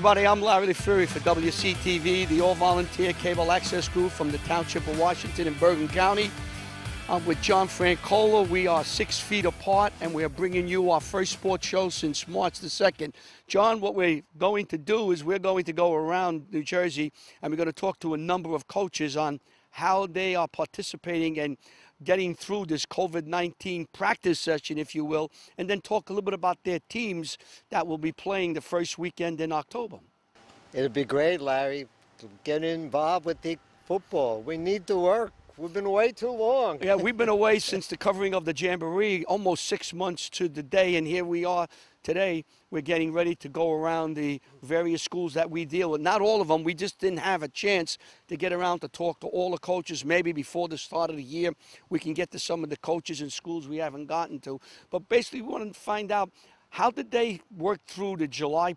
everybody, I'm Larry the Fury for WCTV, the all-volunteer cable access group from the Township of Washington in Bergen County. I'm with John Francola. We are 6 feet apart, and we are bringing you our first sports show since March the 2nd. John, what we're going to do is we're going to go around New Jersey, and we're going to talk to a number of coaches on how they are participating and getting through this COVID-19 practice session, if you will, and then talk a little bit about their teams that will be playing the first weekend in October. It'd be great, Larry, to get involved with the football. We need to work. We've been away too long. Yeah, we've been away since the covering of the Jamboree, almost 6 months to the day, and here we are today. We're getting ready to go around the various schools that we deal with. Not all of them. We just didn't have a chance to get around to talk to all the coaches. Maybe before the start of the year, we can get to some of the coaches in schools we haven't gotten to. But basically, we wanted to find out, how did they work through the July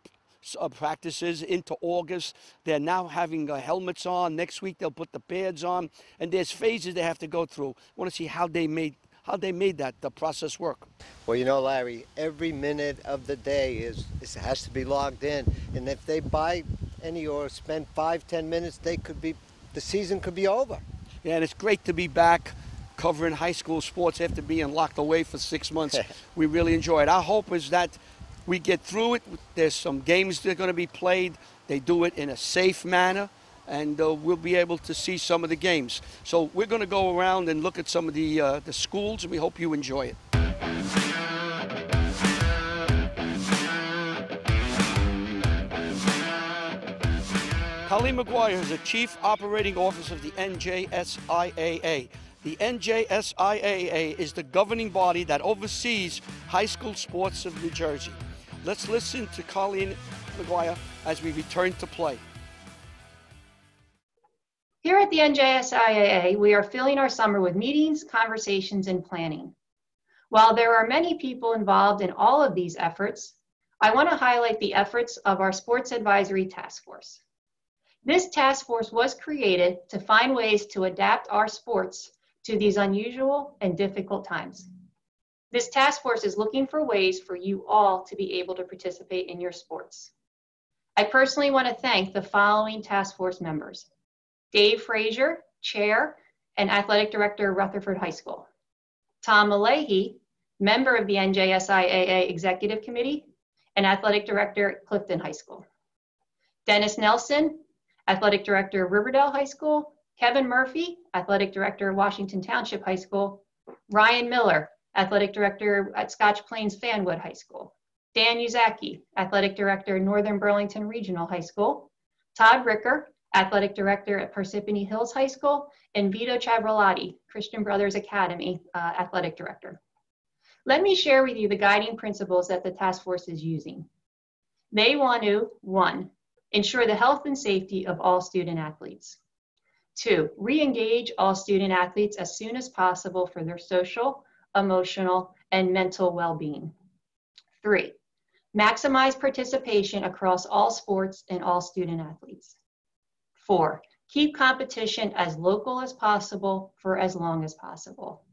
practices into August? They're now having helmets on. Next week they'll put the pads on, and there's phases they have to go through. I want to see how they made that the process work. Well, you know, Larry, every minute of the day has to be logged in, and if they buy any or spend 5-10 minutes, the season could be over. Yeah, and it's great to be back covering high school sports after being locked away for 6 months. We really enjoy it. Our hope is that we get through it. There's some games that are going to be played. They do it in a safe manner, and we'll be able to see some of the games. So we're going to go around and look at some of the schools, and we hope you enjoy it. Colleen Maguire is the Chief Operating Officer of the NJSIAA. The NJSIAA is the governing body that oversees high school sports of New Jersey. Let's listen to Colleen Maguire as we return to play. Here at the NJSIAA, we are filling our summer with meetings, conversations, and planning. While there are many people involved in all of these efforts, I want to highlight the efforts of our Sports Advisory Task Force. This task force was created to find ways to adapt our sports to these unusual and difficult times. This task force is looking for ways for you all to be able to participate in your sports. I personally want to thank the following task force members: Dave Frazier, Chair and Athletic Director of Rutherford High School; Tom Malahy, member of the NJSIAA Executive Committee and Athletic Director at Clifton High School; Dennis Nelson, Athletic Director of Riverdale High School; Kevin Murphy, Athletic Director of Washington Township High School; Ryan Miller, Athletic Director at Scotch Plains Fanwood High School; Dan Uzaki, Athletic Director, Northern Burlington Regional High School; Todd Ricker, Athletic Director at Parsippany Hills High School; and Vito Chavrolati, Christian Brothers Academy Athletic Director. Let me share with you the guiding principles that the task force is using. They want to, 1, ensure the health and safety of all student athletes; 2, re-engage all student athletes as soon as possible for their social, emotional, and mental well-being; 3, maximize participation across all sports and all student athletes; 4, keep competition as local as possible for as long as possible;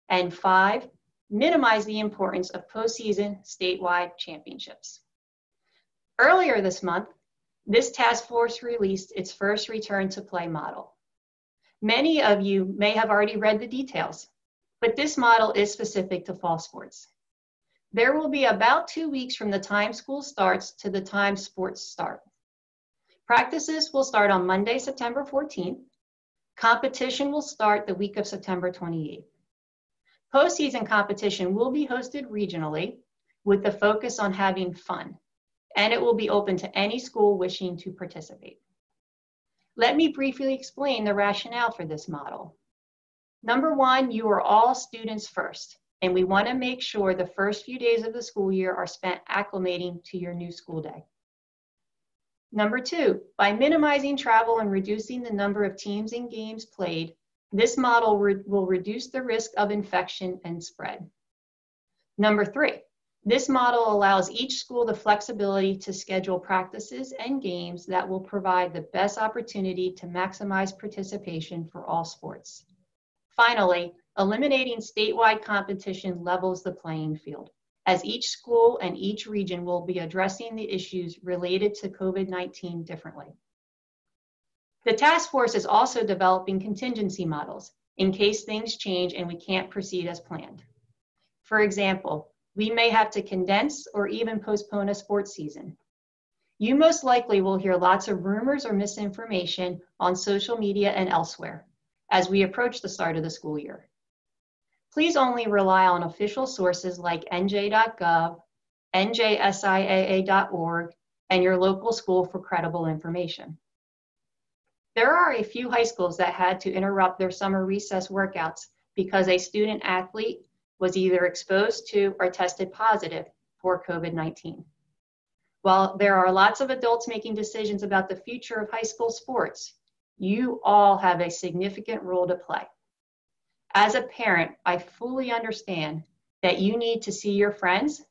and 5, minimize the importance of postseason statewide championships. Earlier this month, this task force released its first return to play model. Many of you may have already read the details, but this model is specific to fall sports. There will be about 2 weeks from the time school starts to the time sports start. Practices will start on Monday, September 14th. Competition will start the week of September 28th. Postseason competition will be hosted regionally with the focus on having fun, and it will be open to any school wishing to participate. Let me briefly explain the rationale for this model. Number 1, you are all students first, and we want to make sure the first few days of the school year are spent acclimating to your new school day. Number 2, by minimizing travel and reducing the number of teams and games played, this model will reduce the risk of infection and spread. Number 3, this model allows each school the flexibility to schedule practices and games that will provide the best opportunity to maximize participation for all sports. Finally, eliminating statewide competition levels the playing field, as each school and each region will be addressing the issues related to COVID-19 differently. The task force is also developing contingency models in case things change and we can't proceed as planned. For example, we may have to condense or even postpone a sports season. You most likely will hear lots of rumors or misinformation on social media and elsewhere as we approach the start of the school year. Please only rely on official sources like nj.gov, NJSIAA.org, and your local school for credible information. There are a few high schools that had to interrupt their summer recess workouts because a student athlete was either exposed to or tested positive for COVID-19. While there are lots of adults making decisions about the future of high school sports, you all have a significant role to play. As a parent, I fully understand that you need to see your friends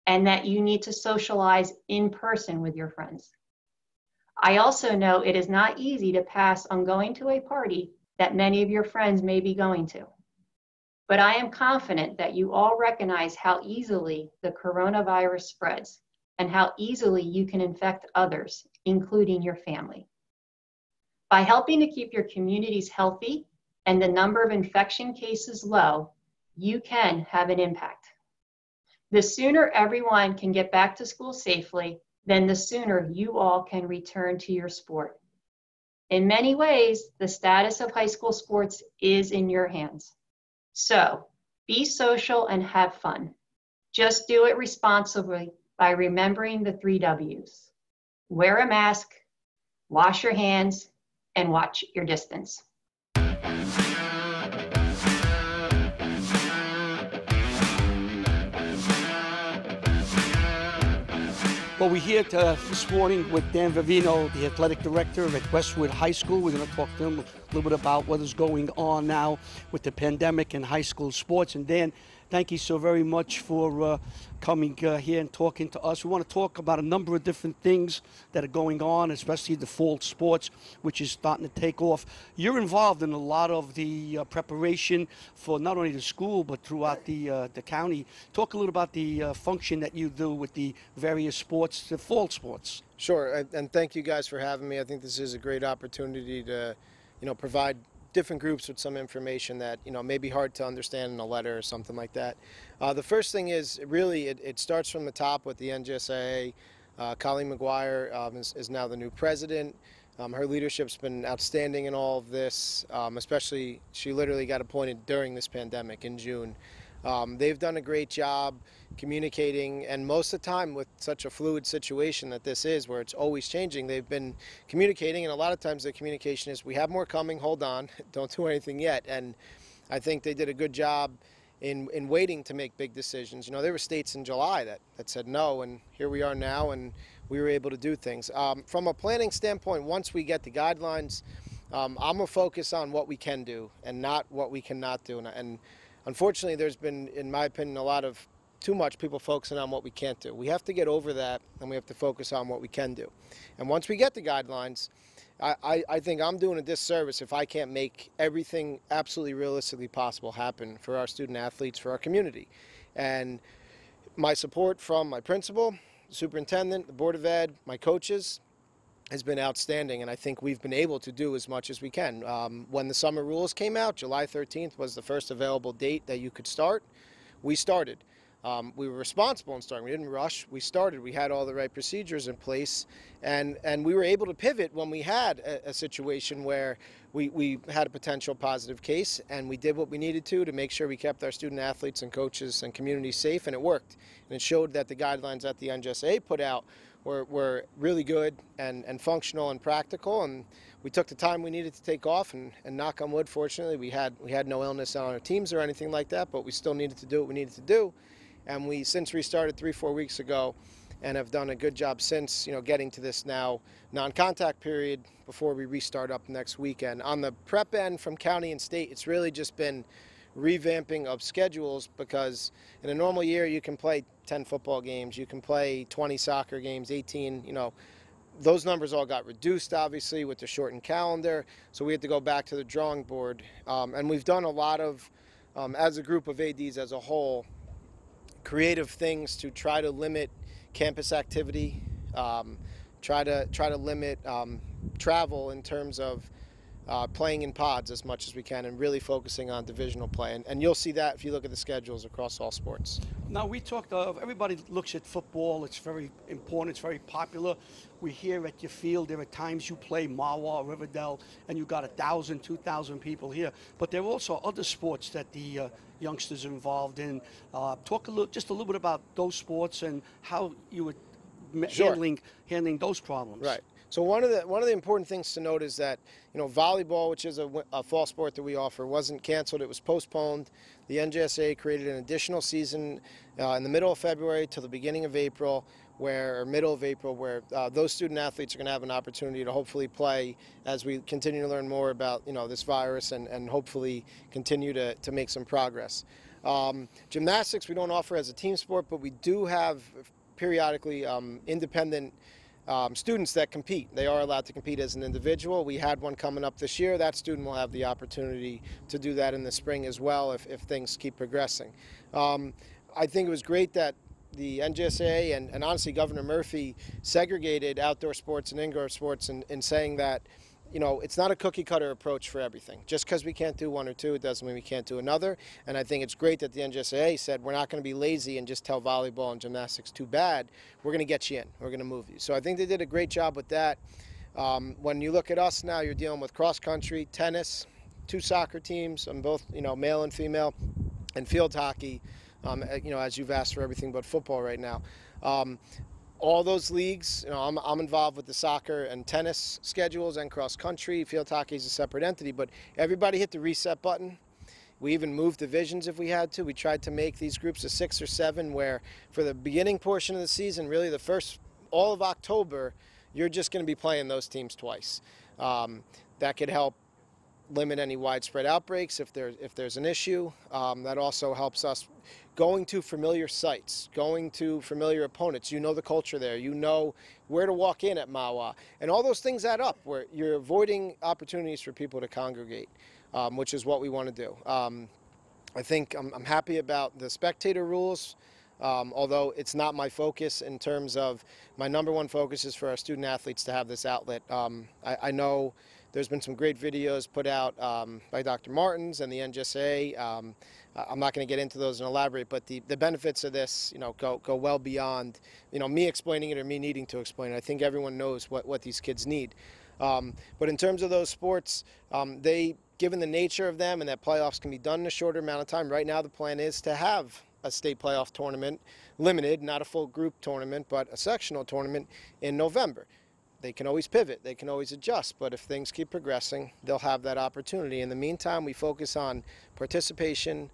and that you need to socialize in person with your friends. I also know it is not easy to pass on going to a party that many of your friends may be going to. But I am confident that you all recognize how easily the coronavirus spreads and how easily you can infect others, including your family. By helping to keep your communities healthy and the number of infection cases low, you can have an impact. The sooner everyone can get back to school safely, then the sooner you all can return to your sport. In many ways, the status of high school sports is in your hands. So, be social and have fun. Just do it responsibly by remembering the 3 W's. Wear a mask, wash your hands, and watch your distance. Well, we're here this morning with Dan Vivino, the athletic director at Westwood High School. We're going to talk to him a little bit about what is going on now with the pandemic and high school sports. And Dan, thank you so very much for coming here and talking to us. We want to talk about a number of different things that are going on, especially the fall sports, which is starting to take off. You're involved in a lot of the preparation for not only the school, but throughout the county. Talk a little about the function that you do with the various sports, the fall sports. Sure, and thank you guys for having me. I think this is a great opportunity to, provide different groups with some information that may be hard to understand in a letter or something like that. The first thing is really it starts from the top with the NJSIAA. Colleen Maguire is now the new president. Her leadership's been outstanding in all of this, especially she literally got appointed during this pandemic in June. They've done a great job communicating, and most of the time with such a fluid situation that this is, where it's always changing, they've been communicating, and a lot of times the communication is, we have more coming, hold on, don't do anything yet. And I think they did a good job in waiting to make big decisions. There were states in July that said no, and here we are now, and we were able to do things. From a planning standpoint, once we get the guidelines, I'm going to focus on what we can do and not what we cannot do. And unfortunately, there's been, in my opinion, too much people focusing on what we can't do. We have to get over that, and we have to focus on what we can do. And once we get the guidelines, I think I'm doing a disservice if I can't make everything absolutely realistically possible happen for our student athletes, for our community. And my support from my principal, superintendent, the Board of Ed, my coaches, has been outstanding, and I think we've been able to do as much as we can. When the summer rules came out, July 13th was the first available date that you could start. We started. We were responsible in starting. We didn't rush. We started. We had all the right procedures in place, and we were able to pivot when we had a situation where we had a potential positive case, and we did what we needed to make sure we kept our student athletes and coaches and community safe, and it worked. And it showed that the guidelines that the NJSIAA put out were really good and functional and practical, and we took the time we needed to take off, and knock on wood, fortunately, we had no illness on our teams or anything like that, but we still needed to do what we needed to do. And we since restarted 3-4 weeks ago and have done a good job since, getting to this now non-contact period before we restart up next weekend. On the prep end from county and state, it's really just been revamping of schedules, because in a normal year you can play 10 football games, you can play 20 soccer games, 18, those numbers all got reduced obviously with the shortened calendar, so we had to go back to the drawing board. And we've done a lot of, as a group of ADs as a whole, creative things to try to limit campus activity, try to limit travel in terms of playing in pods as much as we can, and really focusing on divisional play. And you'll see that if you look at the schedules across all sports. Now, we talked of, everybody looks at football. It's very important. It's very popular. We hear at your field, there are times you play Maguire, Riverdale, and you got 1,000, 2,000 people here. But there are also other sports that the youngsters are involved in. Talk just a little bit about those sports and how you were handling those problems. Right. So one of the important things to note is that, you know, volleyball, which is a fall sport that we offer, wasn't canceled. It was postponed. The NJSIAA created an additional season in the middle of February to the beginning of April, or middle of April, where those student athletes are going to have an opportunity to hopefully play as we continue to learn more about, you know, this virus, and hopefully continue to make some progress. Gymnastics we don't offer as a team sport, but we do have periodically independent students that compete. They are allowed to compete as an individual. We had one coming up this year. That student will have the opportunity to do that in the spring as well if things keep progressing. I think it was great that the NJSIAA and honestly Governor Murphy segregated outdoor sports and indoor sports in saying that, you know, it's not a cookie cutter approach for everything. Just because we can't do one or two, it doesn't mean we can't do another. And I think it's great that the NJSIAA said we're not going to be lazy and just tell volleyball and gymnastics too bad. We're going to get you in. We're going to move you. So I think they did a great job with that. When you look at us now, you're dealing with cross country, tennis, 2 soccer teams, both, you know, male and female, and field hockey. You know, as you've asked for everything but football right now. All those leagues, you know, I'm involved with the soccer and tennis schedules and cross country. Field hockey is a separate entity, but everybody hit the reset button. We even moved divisions if we had to. We tried to make these groups of 6 or 7 where for the beginning portion of the season, really the first, all of October, you're just going to be playing those teams twice. That could help limit any widespread outbreaks if there's an issue. That also helps us going to familiar sites, going to familiar opponents. You know the culture there. You know where to walk in at Mawa. And all those things add up where you're avoiding opportunities for people to congregate, which is what we want to do. I think I'm happy about the spectator rules, although it's not my focus in terms of my #1 focus is for our student athletes to have this outlet. I know there's been some great videos put out by Dr. Martins and the NJSIAA. I'm not going to get into those and elaborate, but the benefits of this, you know, go well beyond, you know, me explaining it or me needing to explain it. I think everyone knows what these kids need. But in terms of those sports, given the nature of them and that playoffs can be done in a shorter amount of time, right now the plan is to have a state playoff tournament, limited, not a full group tournament, but a sectional tournament in November. They can always pivot, they can always adjust, but if things keep progressing, they'll have that opportunity. In the meantime, we focus on participation,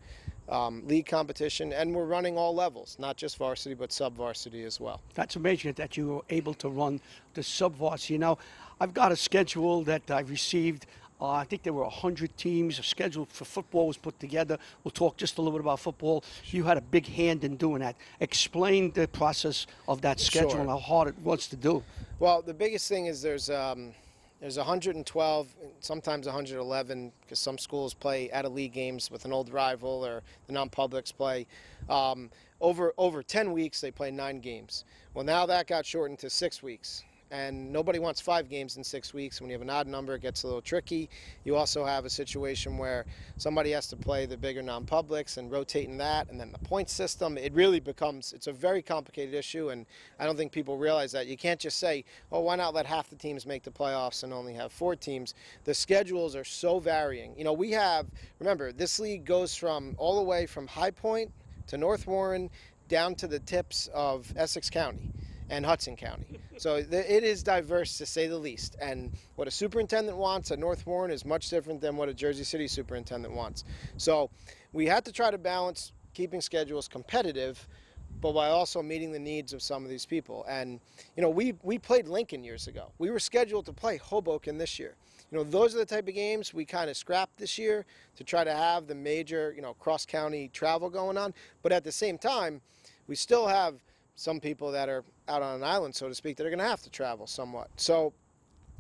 league competition, and we're running all levels, not just varsity, but sub-varsity as well. That's amazing that you were able to run the sub-varsity. Now, I've got a schedule that I've received. I think there were 100 teams. A schedule for football was put together. We'll talk just a little bit about football. You had a big hand in doing that. Explain the process of that schedule and how hard it was to do. Well, the biggest thing is there's 112, sometimes 111, because some schools play out-of-league games with an old rival or the non-publics play. Over 10 weeks, they play 9 games. Well, now that got shortened to 6 weeks. And nobody wants 5 games in 6 weeks. When you have an odd number, it gets a little tricky. You also have a situation where somebody has to play the bigger non-publics and rotating that, and then the point system. It really becomes, it's a very complicated issue, and I don't think people realize that. You can't just say, oh, why not let half the teams make the playoffs and only have 4 teams? The schedules are so varying. You know, we have, remember, this league goes from all the way from High Point to North Warren down to the tips of Essex County and Hudson County. So it is diverse, to say the least. And what a superintendent wants at North Warren is much different than what a Jersey City superintendent wants. So we had to try to balance keeping schedules competitive, but while also meeting the needs of some of these people. And, you know, we played Lincoln years ago. We were scheduled to play Hoboken this year. You know, those are the type of games we kind of scrapped this year to try to have the major, you know, cross-county travel going on. But at the same time, we still have some people that are out on an island, so to speak, that are going to have to travel somewhat. So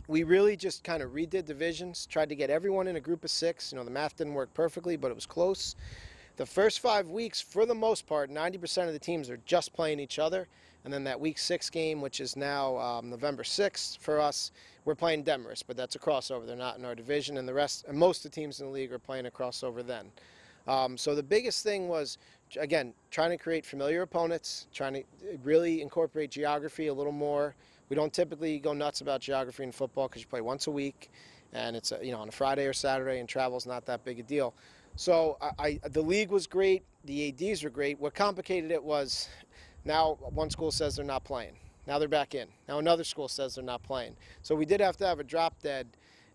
we really just kind of redid divisions, tried to get everyone in a group of 6. You know, the math didn't work perfectly, but it was close. the first 5 weeks, for the most part, 90% of the teams are just playing each other. And then that week 6 game, which is now November 6th for us, we're playing Demarest, but that's a crossover. They're not in our division, and the rest, and most of the teams in the league are playing a crossover then. So the biggest thing was, again, trying to create familiar opponents, trying to really incorporate geography a little more. We don't typically go nuts about geography in football because you play once a week, and it's on a Friday or Saturday, and travel's not that big a deal. So the league was great, the ADs were great. What complicated it was, now one school says they're not playing. Now they're back in. Now another school says they're not playing. So we did have to have a drop dead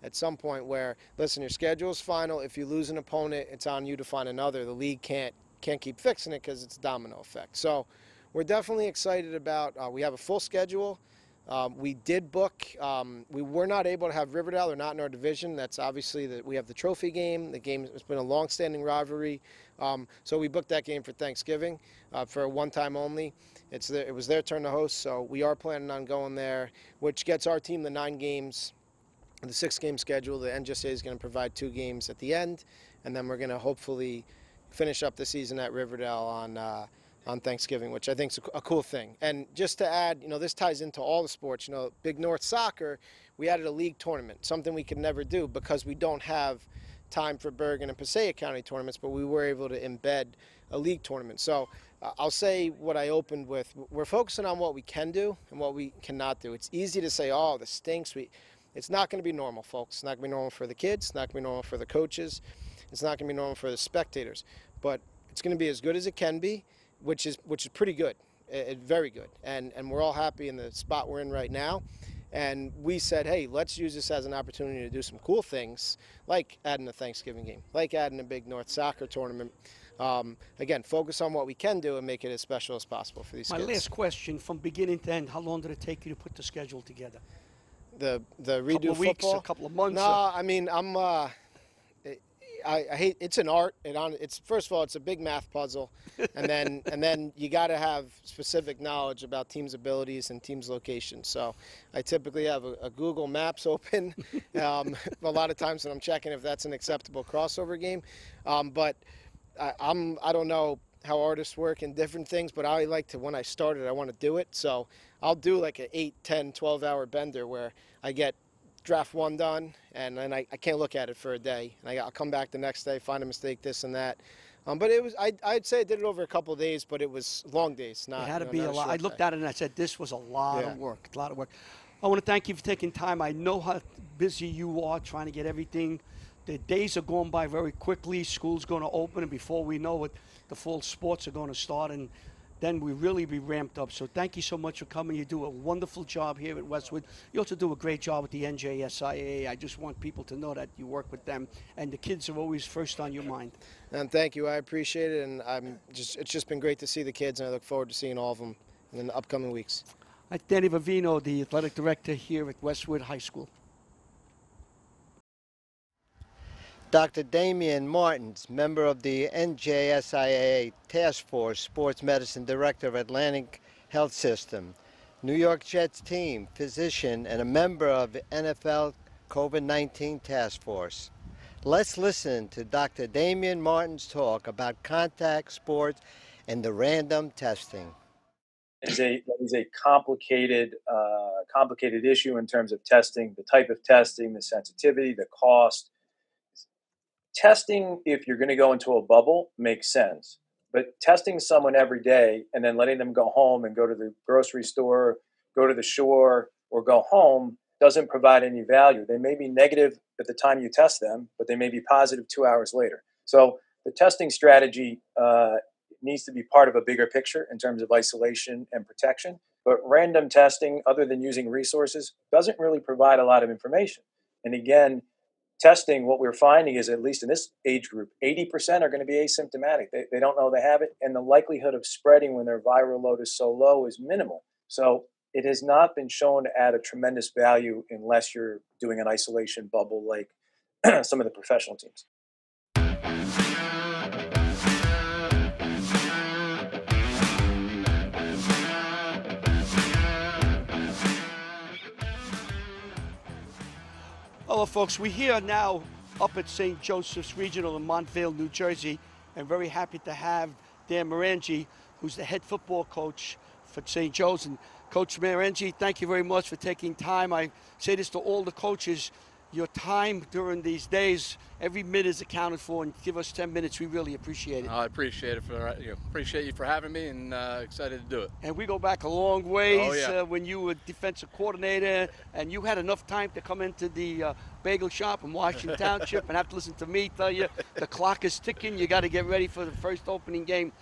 at some point where, listen, your schedule's final. If you lose an opponent, it's on you to find another. The league can't keep fixing it because it's a domino effect. So we're definitely excited about, we have a full schedule. We did book, we were not able to have Riverdale. They're not in our division. That's obviously that we have the trophy game. The game has been a long-standing rivalry. So we booked that game for Thanksgiving for a one-time only. It was their turn to host, so we are planning on going there, which gets our team the 9 games, the 6-game schedule. The NJSIAA is going to provide 2 games at the end, and then we're going to hopefully finish up the season at Riverdale on Thanksgiving, which I think is a cool thing. And just to add, this ties into all the sports. Big North Soccer, we added a league tournament, something we could never do because we don't have time for Bergen and Passaic County tournaments, but we were able to embed a league tournament. So I'll say what I opened with. We're focusing on what we can do and what we cannot do. It's easy to say, oh, this stinks. It's not going to be normal, folks. It's not going to be normal for the kids. It's not going to be normal for the coaches. It's not going to be normal for the spectators. But it's going to be as good as it can be, which is pretty good, very good. And we're all happy in the spot we're in right now. And we said, hey, let's use this as an opportunity to do some cool things, like adding a Thanksgiving game, like adding a Big North Soccer tournament. Again, focus on what we can do and make it as special as possible for these kids. My last question, from beginning to end, how long did it take you to put the schedule together? The redo couple of weeks, football? a couple of months? No, I mean, I hate, it's an art. It's first of all, it's a big math puzzle, and then you got to have specific knowledge about teams' abilities and teams' locations. So I typically have a Google Maps open a lot of times when I'm checking if that's an acceptable crossover game. But I don't know how artists work in different things, but I like to, when I started, I want to do it. So I'll do like an 8, 10, 12-hour bender where I get draft 1 done, and then I can't look at it for a day. And I'll come back the next day, find a mistake, this and that. But it was, I'd say I did it over a couple of days, but it was long days. Not, it had to be a lot. I looked at it and I said, this was a lot of work, a lot of work. I want to thank you for taking time. I know how busy you are trying to get everything. The days are going by very quickly. School's going to open, and before we know it, the fall sports are going to start, and then we really be ramped up. So thank you so much for coming. You do a wonderful job here at Westwood. You also do a great job with the NJSIAA. I just want people to know that you work with them, and the kids are always first on your mind. And thank you. I appreciate it, and it's just been great to see the kids, and I look forward to seeing all of them in the upcoming weeks. I'm Danny Vivino, the athletic director here at Westwood High School. Dr. Damion Martins, member of the NJSIAA Task Force, Sports Medicine Director of Atlantic Health System, New York Jets team, physician, and a member of the NFL COVID-19 Task Force. Let's listen to Dr. Damion Martins talk about contact sports and the random testing. Is a complicated issue in terms of testing, the type of testing, the sensitivity, the cost. Testing, if you're going to go into a bubble, makes sense. But testing someone every day and then letting them go home and go to the grocery store, go to the shore, or go home doesn't provide any value. They may be negative at the time you test them, but they may be positive 2 hours later. So the testing strategy needs to be part of a bigger picture in terms of isolation and protection. But random testing, other than using resources, doesn't really provide a lot of information. And again, testing, what we're finding is, at least in this age group, 80% are going to be asymptomatic. They don't know they have it, and the likelihood of spreading when their viral load is so low is minimal. So it has not been shown to add a tremendous value unless you're doing an isolation bubble like some of the professional teams. Hello, folks. We're here now up at St. Joseph's Regional in Montvale, New Jersey, and very happy to have Dan Marangi, who's the head football coach for St. Joe's. And Coach Marangi, thank you very much for taking time. I say this to all the coaches. Your time during these days, every minute is accounted for, and give us 10 minutes. We really appreciate it. I appreciate it appreciate you for having me, and excited to do it. And we go back a long ways. Oh, yeah. When you were defensive coordinator, and you had enough time to come into the bagel shop in Washington Township and have to listen to me tell you the clock is ticking. You got to get ready for the first opening game.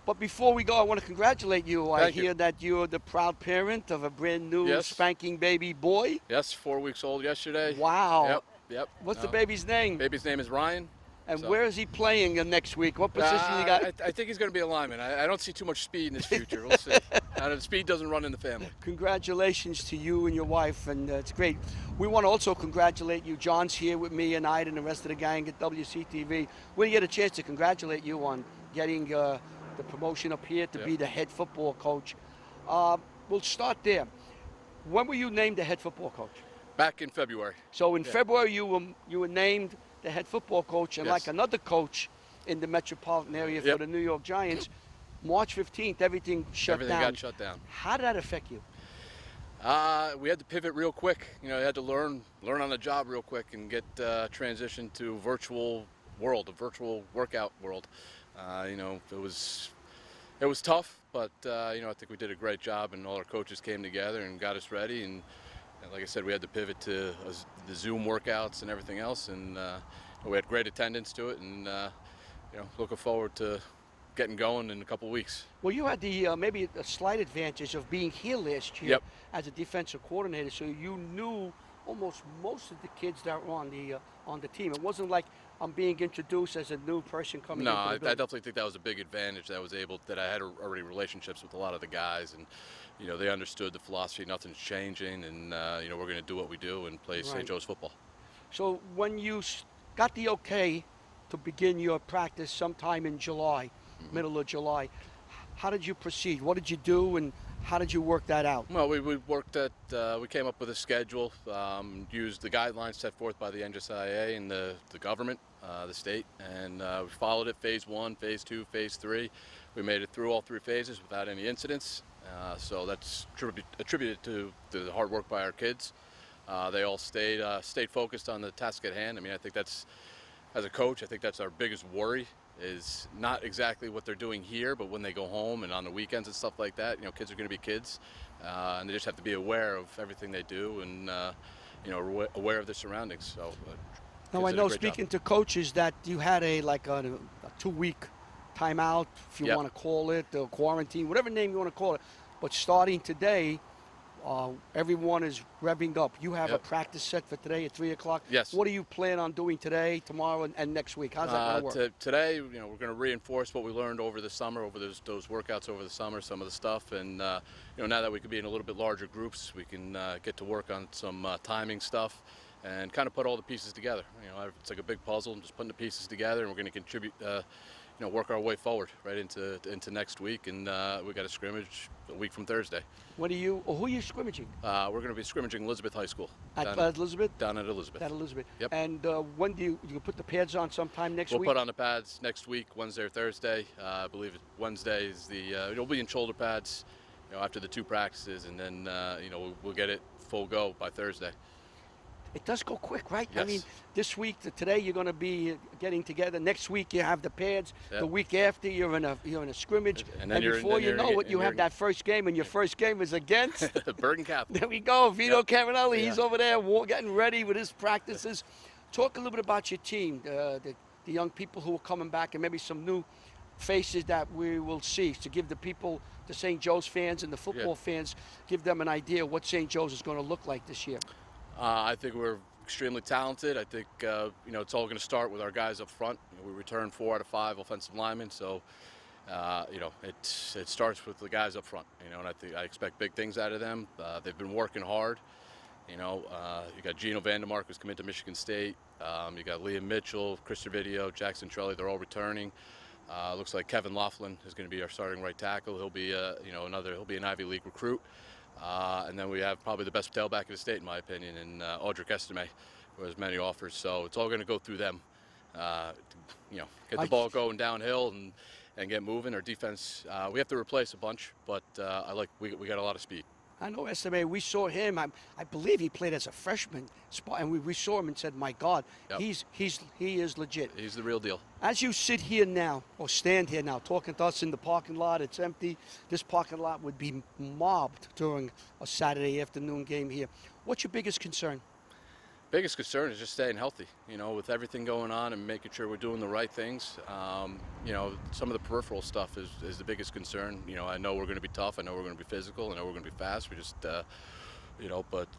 But before we go, I want to congratulate you. I hear that you're the proud parent of a brand new spanking baby boy. Yes, 4 weeks old yesterday. Wow. Yep. What's the baby's name? Baby's name is Ryan. And where is he playing next week? What position you got? I think he's going to be a lineman. I don't see too much speed in his future. We'll see. The speed doesn't run in the family. Congratulations to you and your wife, and it's great. We want to also congratulate you. John's here with me and I and the rest of the gang at WCTV. We get a chance to congratulate you on getting the promotion up here to be the head football coach. We'll start there. When were you named the head football coach? Back in February. So in February you were named the head football coach, and like another coach in the metropolitan area for the New York Giants, March 15th everything shut down. Everything got shut down. How did that affect you? We had to pivot real quick. You know, you had to learn on the job real quick and get transitioned to a virtual workout world. You know, it was tough, but you know, I think we did a great job, and all our coaches came together and got us ready. And like I said, we had to pivot to the Zoom workouts and everything else, and we had great attendance to it. And you know, looking forward to getting going in a couple of weeks. Well, you had the maybe a slight advantage of being here last year as a defensive coordinator, so you knew almost most of the kids that were on the team. It wasn't like I'm being introduced as a new person coming into the building. I definitely think that was a big advantage. That I had already relationships with a lot of the guys, and you know, they understood the philosophy. Nothing's changing, and you know, we're going to do what we do and play St. Joe's football. So when you got the okay to begin your practice sometime in July, middle of July, how did you proceed? What did you do, and how did you work that out? Well, we worked at, we came up with a schedule, used the guidelines set forth by the NJSIAA and the government, the state, and we followed it, phase 1, phase 2, phase 3. We made it through all 3 phases without any incidents, so that's attributed to the hard work by our kids. They all stayed focused on the task at hand. I mean, I think that's, as a coach, I think that's our biggest worry, is not exactly what they're doing here, but when they go home and on the weekends and stuff like that. You know, kids are going to be kids, and they just have to be aware of everything they do, and you know, aware of their surroundings. So now I know, speaking to coaches, that you had a 2-week timeout, if you want to call it, or quarantine, whatever name you want to call it. But starting today, everyone is revving up. You have a practice set for today at 3 o'clock. Yes. What do you plan on doing today, tomorrow, and next week? How's that going to work? Today, you know, we're going to reinforce what we learned over the summer, over those workouts over the summer, some of the stuff. And, you know, now that we can be in a little bit larger groups, we can get to work on some timing stuff and kind of put all the pieces together. You know, it's like a big puzzle, just putting the pieces together, and we're going to contribute, you know, work our way forward right into next week. And we got a scrimmage a week from Thursday. Who are you scrimmaging? We're going to be scrimmaging Elizabeth High School. At Elizabeth? Down at Elizabeth. At Elizabeth. Yep. And when do you put the pads on sometime next week? We'll put on the pads next week, Wednesday or Thursday. I believe Wednesday is it'll be in shoulder pads, you know, after the 2 practices, and then you know, we'll get it full go by Thursday. It does go quick, right? Yes. I mean, this week, today, you're going to be getting together. Next week, you have the pads. The week after, you're in a scrimmage. And before you know it, you have that first game, and your first game is against Bergen Capital. There we go, Vito Campanile. He's over there getting ready with his practices. Talk a little bit about your team, the young people who are coming back, and maybe some new faces that we will see, to give the people, the St. Joe's fans and the football fans, give them an idea what St. Joe's is going to look like this year. I think we're extremely talented. I think you know, it's all going to start with our guys up front. You know, we returned 4 out of 5 offensive linemen, so you know, it starts with the guys up front. You know, and I expect big things out of them. They've been working hard. You know, you got Gino Vandermark, who's come into Michigan State. You got Liam Mitchell, Chris Vivino, Jackson Trelli. They're all returning. Looks like Kevin Laughlin is going to be our starting right tackle. He'll be you know, he'll be an Ivy League recruit. And then we have probably the best tailback in the state, in my opinion, in Audric Estime, who has many offers. So it's all going to go through them. You know, get the ball going downhill and get moving. Our defense, we have to replace a bunch, but we got a lot of speed. I know SMA, we saw him, I believe he played as a freshman, and we saw him and said, my God, Yep. he is legit. He's the real deal. As you sit here now, or stand here now, talking to us in the parking lot, it's empty. This parking lot would be mobbed during a Saturday afternoon game here. What's your biggest concern? Biggest concern is just staying healthy, you know, with everything going on and making sure we're doing the right things. You know, some of the peripheral stuff is the biggest concern. You know, I know we're going to be tough. I know we're going to be physical. I know we're going to be fast. We just, you know, but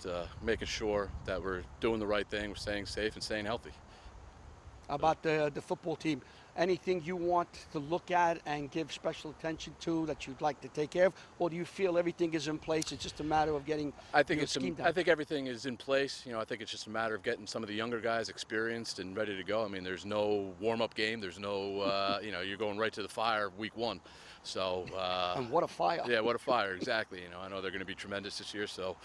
making sure that we're doing the right thing, we're staying safe and staying healthy. How about the football team? Anything you want to look at and give special attention to that you'd like to take care of, or do you feel everything is in place? It's just a matter of getting. I think I think everything is in place. You know, I think it's just a matter of getting some of the younger guys experienced and ready to go. I mean, there's no warm-up game. There's no, you know, you're going right to the fire week one. So. And what a fire! Yeah, what a fire! Exactly. You know, I know they're going to be tremendous this year. So.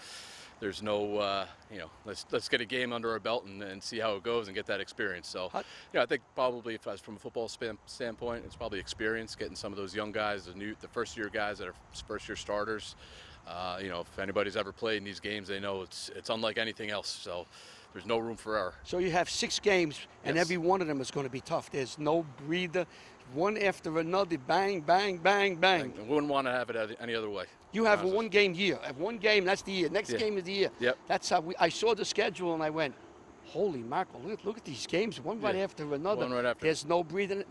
There's no, you know, let's get a game under our belt and see how it goes and get that experience. So, you know, I think probably if I was from a football standpoint, it's probably experience, getting some of those young guys, the first-year guys that are first-year starters. You know, if anybody's ever played in these games, they know it's unlike anything else. So there's no room for error. So you have 6 games, and Yes. every one of them is going to be tough. There's no breather. One after another, bang, bang, bang, bang. I wouldn't want to have it any other way. You have a one-game year. Have one game, that's the year. Next game is the year. Yep. That's how I saw the schedule and I went, holy mackerel, look at these games, one right after another. One right after. There's no breathing.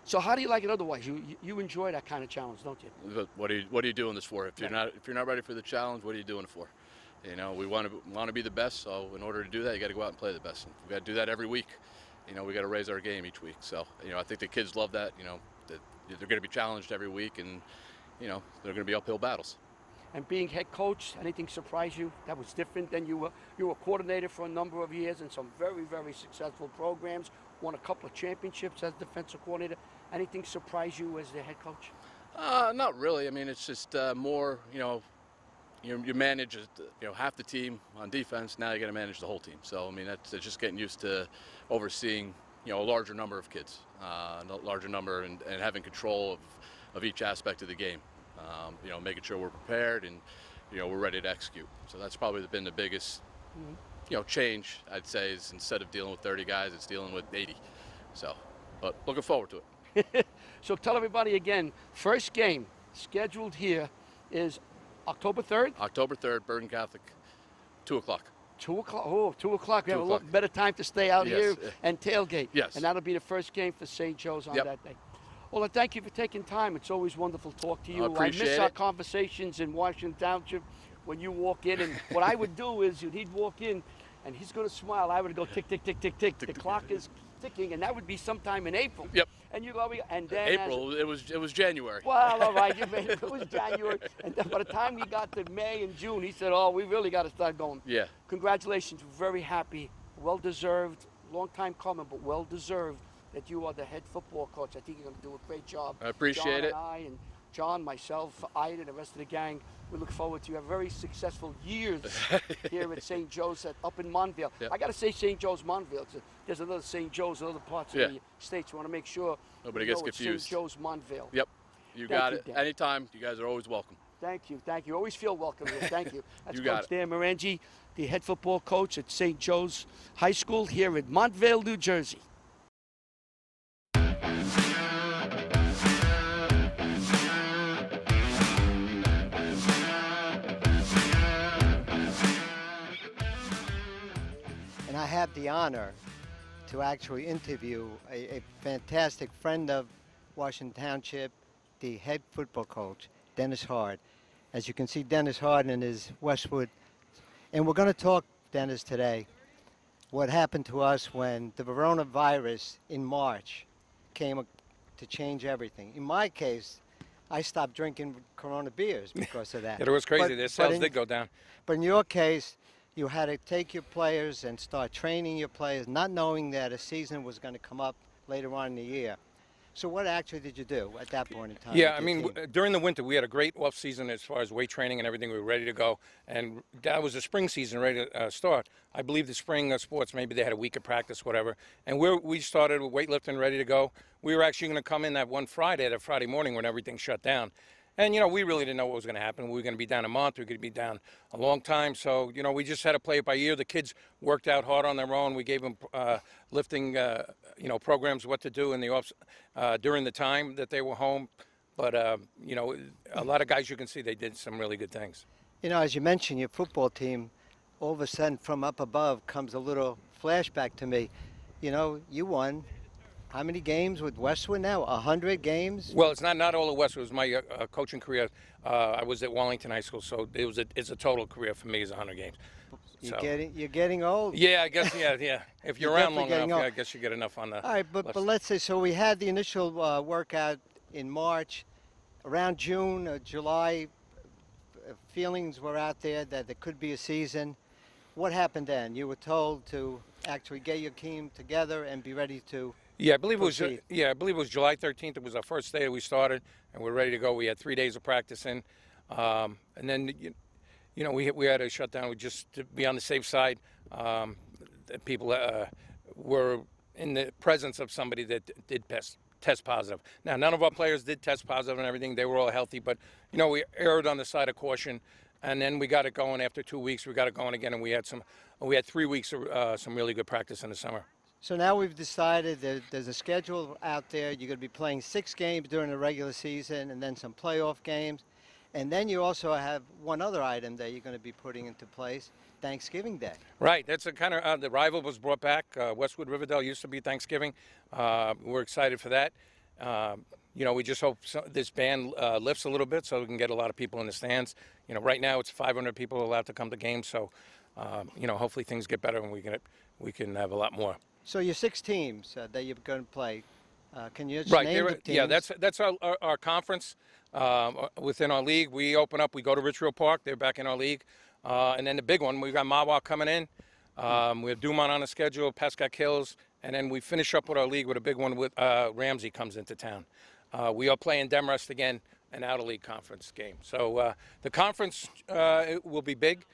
So how do you like it otherwise? You enjoy that kind of challenge, don't you? But what are you doing this for? If you're not ready for the challenge, what are you doing it for? You know, we want to be the best. So in order to do that, you got to go out and play the best. And we got to do that every week. You know, we got to raise our game each week. So you know, I think the kids love that. You know, that they're going to be challenged every week, and you know, they're going to be uphill battles. And being head coach, anything surprise you? That was different than you were coordinator for a number of years in some very, very successful programs. Won a couple of championships as defensive coordinator. Anything surprise you as the head coach? Not really. I mean, it's just more, you know, you manage, you know, half the team on defense. Now you got to manage the whole team. So I mean, it's just getting used to overseeing, you know, a larger number of kids, a larger number, and having control of each aspect of the game. You know, making sure we're prepared and, you know, we're ready to execute. So that's probably been the biggest, you know, change, I'd say, is instead of dealing with 30 guys, it's dealing with 80. So, but looking forward to it. So tell everybody again, first game scheduled here is October 3rd? October 3rd, Bergen Catholic, 2 o'clock. 2 o'clock. Oh, 2 o'clock. We have a 2 little o'clock. better time to stay out Yes. here and tailgate. Yes. And that'll be the first game for St. Joe's on Yep. that day. Well, thank you for taking time. It's always wonderful to talk to you. I appreciate miss our it. conversations in Washington Township when you walk in. And what I would do is he'd walk in and he's going to smile. I would go tick, tick, tick, tick, tick. The clock is ticking, and that would be sometime in April. Yep. And you go, and then April, it was January. Well, all right, it was January. And then by the time we got to May and June, he said, oh, we really got to start going. Yeah. Congratulations. Very happy. Well-deserved. Long time coming, but well-deserved that you are the head football coach. I think you're going to do a great job. I appreciate it. John, myself, Ida, the rest of the gang, we look forward to you. Have very successful years here at St. Joe's up in Montville. Yep. I got to say St. Joe's, Montville. There's another St. Joe's in other parts of the states. You want to make sure nobody gets confused. St. Joe's, Montville. Yep. You got it. Anytime. You guys are always welcome. Thank you. Thank you. Always feel welcome here. Thank you. That's You got Coach Dan Marangi, the head football coach at St. Joe's High School here in Montville, New Jersey. And I have the honor to actually interview a fantastic friend of Washington Township, the head football coach, Dennis Hard. As you can see, Dennis Hard in his Westwood. And we're going to talk, Dennis, today, what happened to us when the coronavirus in March came to change everything. In my case, I stopped drinking Corona beers because of that. It was crazy. Their sales did go down. But in your case, you had to take your players and start training your players, not knowing that a season was going to come up later on in the year. So what actually did you do at that point in time? Yeah, with I your mean, team? during the winter, we had a great off season as far as weight training and everything. We were ready to go, and that was the spring season ready to start. I believe the spring sports, maybe they had a week of practice, whatever. And we started with weightlifting, ready to go. We were actually going to come in that Friday morning when everything shut down. And, we really didn't know what was going to happen. We were going to be down a month. We were going to be down a long time. So, we just had to play it by ear. The kids worked out hard on their own. We gave them lifting, programs, what to do in the during the time that they were home. But, a lot of guys you can see, they did some really good things. As you mentioned, your football team, all of a sudden from up above comes a little flashback to me. You won. How many games with Westwood now? 100 games? Well, it's not all at Westwood. It was my coaching career. I was at Wellington High School, so it's a total career for me is 100 games. You're getting old. Yeah, I guess, yeah. If you're around long enough, I guess you get enough on the. All right, but let's say, so we had the initial workout in March. Around June or July, feelings were out there that there could be a season. What happened then? You were told to actually get your team together and be ready to. Yeah, I believe it was. I believe it was July 13th. It was our first day that we started, and we're ready to go. We had 3 days of practice in, and then we had to shut down. We just to be on the safe side. People were in the presence of somebody that did test positive. Now, none of our players did test positive and everything. They were all healthy, but we erred on the side of caution, and then we got it going after 2 weeks. We got it going again, and we had 3 weeks of some really good practice in the summer. So now we've decided that there's a schedule out there. You're going to be playing 6 games during the regular season and then some playoff games. And then you also have one other item that you're going to be putting into place, Thanksgiving Day. Right. That's a kind of, the rival was brought back. Westwood Riverdale used to be Thanksgiving. We're excited for that. We just hope this ban lifts a little bit so we can get a lot of people in the stands. Right now it's 500 people allowed to come to games. So, hopefully things get better and we can have a lot more. So your 6 teams that you're going to play, can you just name the teams? Yeah, that's our conference within our league. We open up, we go to Richfield Park. They're back in our league. And then the big one, we've got Maguire coming in. We have Damion on the schedule, Pascack Hills. And then we finish up with our league with a big one with Ramsey comes into town. We are playing Demrest again, an out-of-league conference game. So the conference it will be big.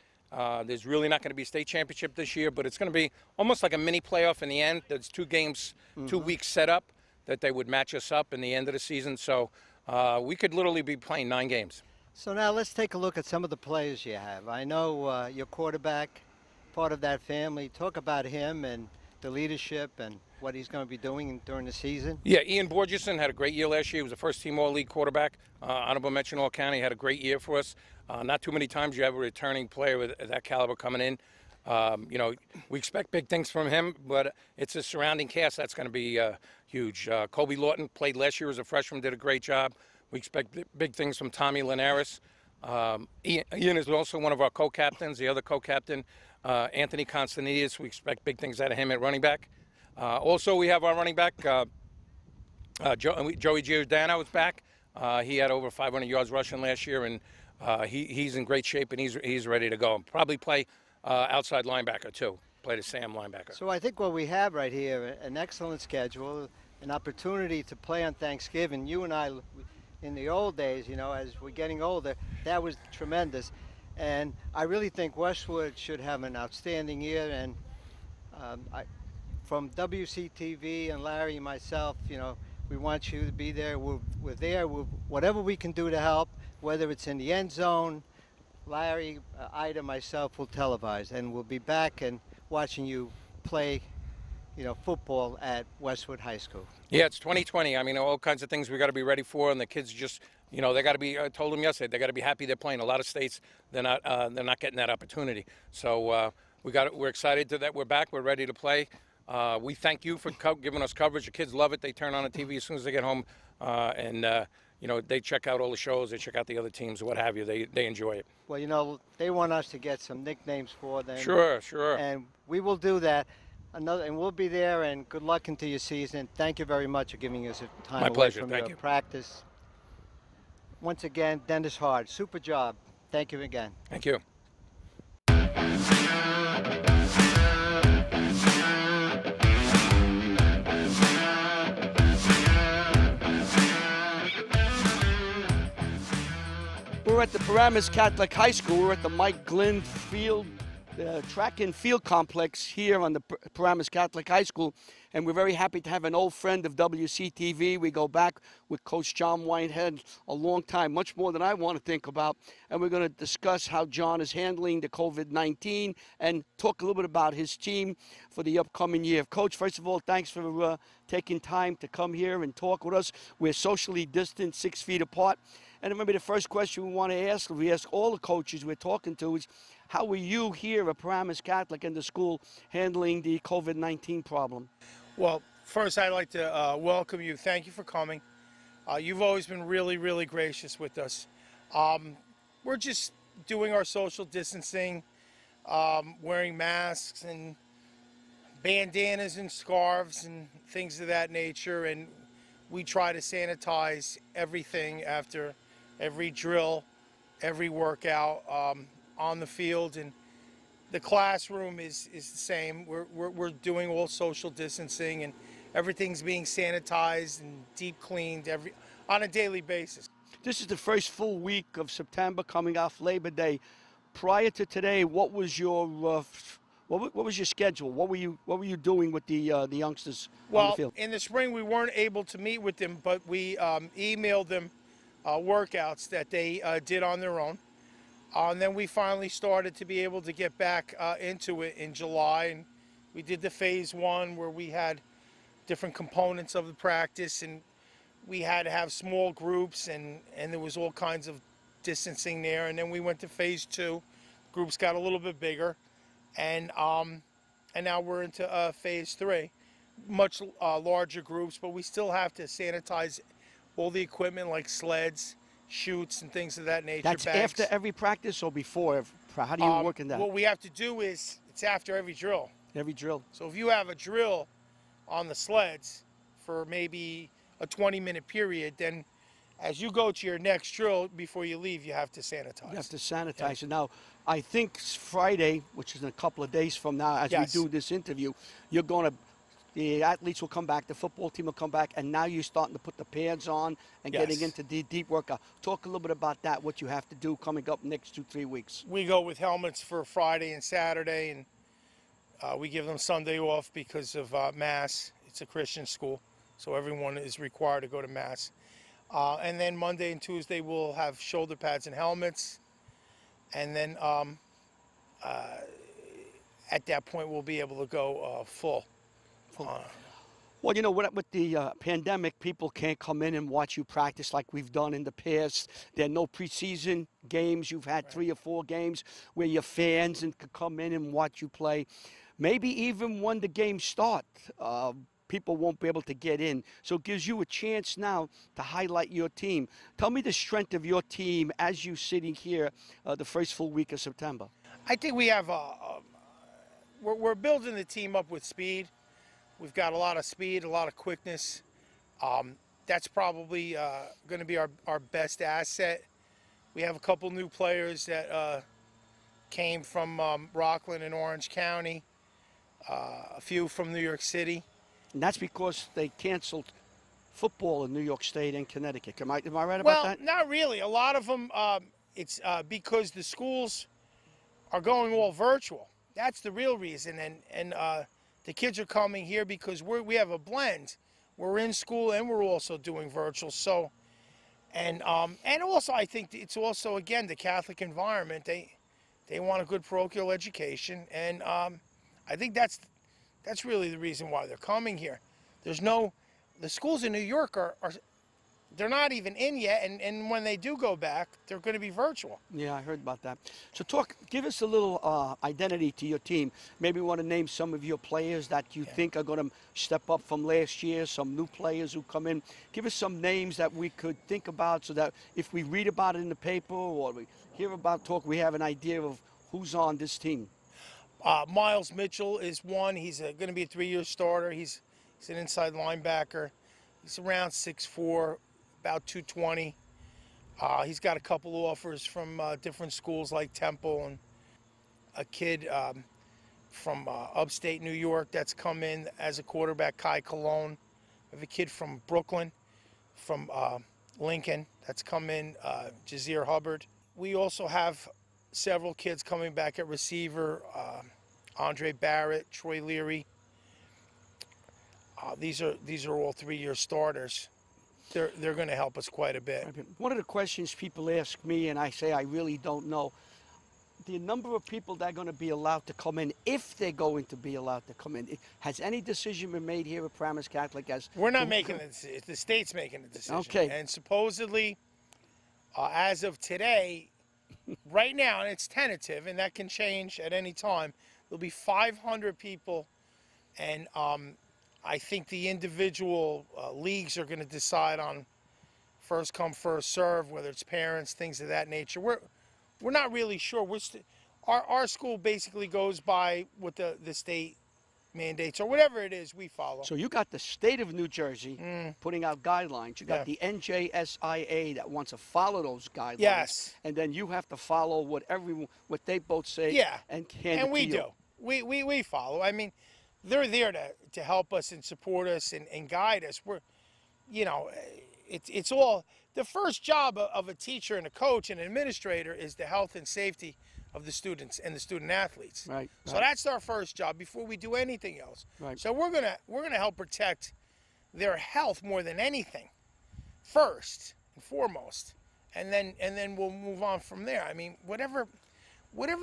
There's really not going to be a state championship this year, but it's going to be almost like a mini playoff in the end. There's 2 games, 2 weeks set up that they would match us up in the end of the season. So we could literally be playing 9 games. So now let's take a look at some of the players you have. I know your quarterback, part of that family. Talk about him and the leadership and what he's going to be doing during the season. Yeah, Ian Borgeson had a great year last year. He was a first-team All-League quarterback. Honorable mention All-County, had a great year for us. Not too many times you have a returning player with that caliber coming in. We expect big things from him, but it's a surrounding cast that's going to be huge. Kobe Lawton played last year as a freshman, did a great job. We expect big things from Tommy Linares. Ian is also one of our co-captains. The other co-captain, Anthony Constantinides, we expect big things out of him at running back. Also, we have our running back, Joey Giordano is back. He had over 500 yards rushing last year, and he's in great shape, and he's ready to go. Probably play outside linebacker, too. Play the Sam linebacker. So I think what we have right here, an excellent schedule, an opportunity to play on Thanksgiving. You and I, in the old days, as we're getting older, that was tremendous. And I really think Westwood should have an outstanding year. And from WCTV and Larry and myself, we want you to be there. We're there. Whatever we can do to help, whether it's in the end zone, Larry, Ida, myself will televise. And we'll be back and watching you play football at Westwood High School. Yeah, it's 2020. I mean, all kinds of things we got to be ready for, and the kids just, they got to be. I told them yesterday they got to be happy they're playing. A lot of states they're not getting that opportunity. So we're excited that we're back. We're ready to play. We thank you for giving us coverage. The kids love it. They turn on the TV as soon as they get home, and they check out all the shows. They check out the other teams, what have you. They enjoy it. Well, they want us to get some nicknames for them. Sure. And we will do that. And we'll be there, and good luck into your season. Thank you very much for giving us a time away from your practice. Once again, Dennis Hard, super job. Thank you again. Thank you. We're at the Paramus Catholic High School. We're at the Mike Glynn Field, track and field complex here on the Paramus Catholic High School. And we're very happy to have an old friend of WCTV. We go back with Coach John Whitehead a long time, much more than I want to think about. And we're going to discuss how John is handling the COVID-19 and talk a little bit about his team for the upcoming year. Coach, first of all, thanks for taking time to come here and talk with us. We're socially distant, 6 feet apart. And remember, the first question we want to ask, we ask all the coaches we're talking to, is how are you here at Paramus Catholic and the school handling the COVID-19 problem? Well, first I'd like to welcome you. Thank you for coming. You've always been really, really gracious with us. We're just doing our social distancing, wearing masks and bandanas and scarves and things of that nature. And we try to sanitize everything after every drill, every workout on the field. And the classroom is the same. We're doing all social distancing, and everything's being sanitized and deep cleaned on a daily basis. This is the first full week of September coming off Labor Day. Prior to today, what was your what was your schedule? What were you doing with the youngsters on the field? In the spring we weren't able to meet with them, but we emailed them workouts that they did on their own. And then we finally started to be able to get back into it in July, and we did the phase 1 where we had different components of the practice, and we had to have small groups, and there was all kinds of distancing there. And then we went to phase 2. Groups got a little bit bigger, and now we're into phase 3. Much larger groups, but we still have to sanitize all the equipment like sleds, chutes, and things of that nature. That's bags. after every practice or before? How do you work in that? What we have to do is, it's after every drill. Every drill. So if you have a drill on the sleds for maybe a 20-minute period, then as you go to your next drill, before you leave, you have to sanitize. You have to sanitize it. Now, I think Friday, which is in a couple of days from now, as we do this interview, you're going to, the athletes will come back, the football team will come back, and now you're starting to put the pads on and getting into the deep workout. Talk a little bit about that, what you have to do coming up next 2-3 weeks. We go with helmets for Friday and Saturday, and we give them Sunday off because of Mass. It's a Christian school, so everyone is required to go to Mass. And then Monday and Tuesday we'll have shoulder pads and helmets, and then at that point we'll be able to go full. Well, you know, with the pandemic, people can't come in and watch you practice like we've done in the past. There are no preseason games. You've had 3 or 4 games where your fans could come in and watch you play. Maybe even when the games start, people won't be able to get in. So it gives you a chance now to highlight your team. Tell me the strength of your team as you're sitting here the first full week of September. I think we have we're building the team up with speed. We've got a lot of speed, a lot of quickness. That's probably going to be our best asset. We have a couple new players that came from Rockland and Orange County, a few from New York City. And that's because they canceled football in New York State and Connecticut. Am I right about that? Well, not really. A lot of them, it's because the schools are going all virtual. That's the real reason. And the kids are coming here because we have a blend. We're in school and we're also doing virtual. So, and also I think it's also, again, the Catholic environment. They want a good parochial education, and I think that's really the reason why they're coming here. The schools in New York they're not even in yet, and when they do go back, they're going to be virtual. Yeah, I heard about that. So give us a little identity to your team. Maybe you want to name some of your players that you think are going to step up from last year, some new players who come in. Give us some names that we could think about so that if we read about it in the paper or we hear about talk, we have an idea of who's on this team. Miles Mitchell is one. He's going to be a 3-year starter. He's an inside linebacker. He's around 6'4", about 220. He's got a couple offers from different schools like Temple, and a kid from upstate New York that's come in as a quarterback, Kai Colleen. We have a kid from Brooklyn, from Lincoln, that's come in, Jazeer Hubbard. we also have several kids coming back at receiver. Andre Barrett, Troy Leary. These are all 3-year starters. They're going to help us quite a bit. One of the questions people ask me, and I say I really don't know, the number of people that are going to be allowed to come in, if they're going to be allowed to come in. Has any decision been made here at Paramus Catholic? We're not making the decision. The state's making the decision. Okay. And supposedly, as of today, right now, and it's tentative, and that can change at any time, there'll be 500 people, and I think the individual leagues are going to decide on first come, first serve, whether it's parents, things of that nature. We're not really sure. Our school basically goes by what the state mandates or whatever it is we follow. So you got the state of New Jersey putting out guidelines. You got the NJSIAA that wants to follow those guidelines. Yes. And then you have to follow what they both say. Yeah. And we do. We follow. I mean, they're there to help us and support us and guide us. It's all, the first job of a teacher and a coach and an administrator is the health and safety of the students and the student athletes. Right. So that's our first job before we do anything else. Right. So we're gonna help protect their health more than anything, first and foremost, and then we'll move on from there. I mean, whatever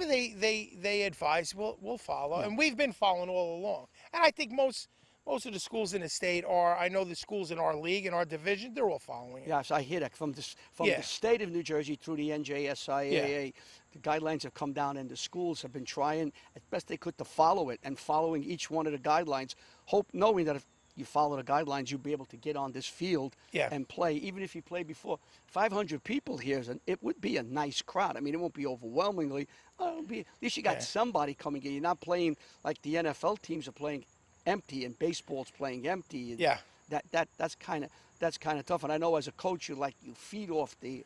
they advise, we'll follow, and we've been following all along. And I think most of the schools in the state are. I know the schools in our league, in our division, they're all following it. Yes, I hear that from the state of New Jersey through the NJSIAA. The guidelines have come down, and the schools have been trying as best they could to follow it, and following each one of the guidelines, knowing that if you follow the guidelines, you'll be able to get on this field and play. Even if you play before 500 people here, it would be a nice crowd. I mean, it won't be overwhelmingly. At least you got somebody coming in. You're not playing like the NFL teams are playing empty, and baseball's playing empty. And that's kind of tough. And I know as a coach, you feed off the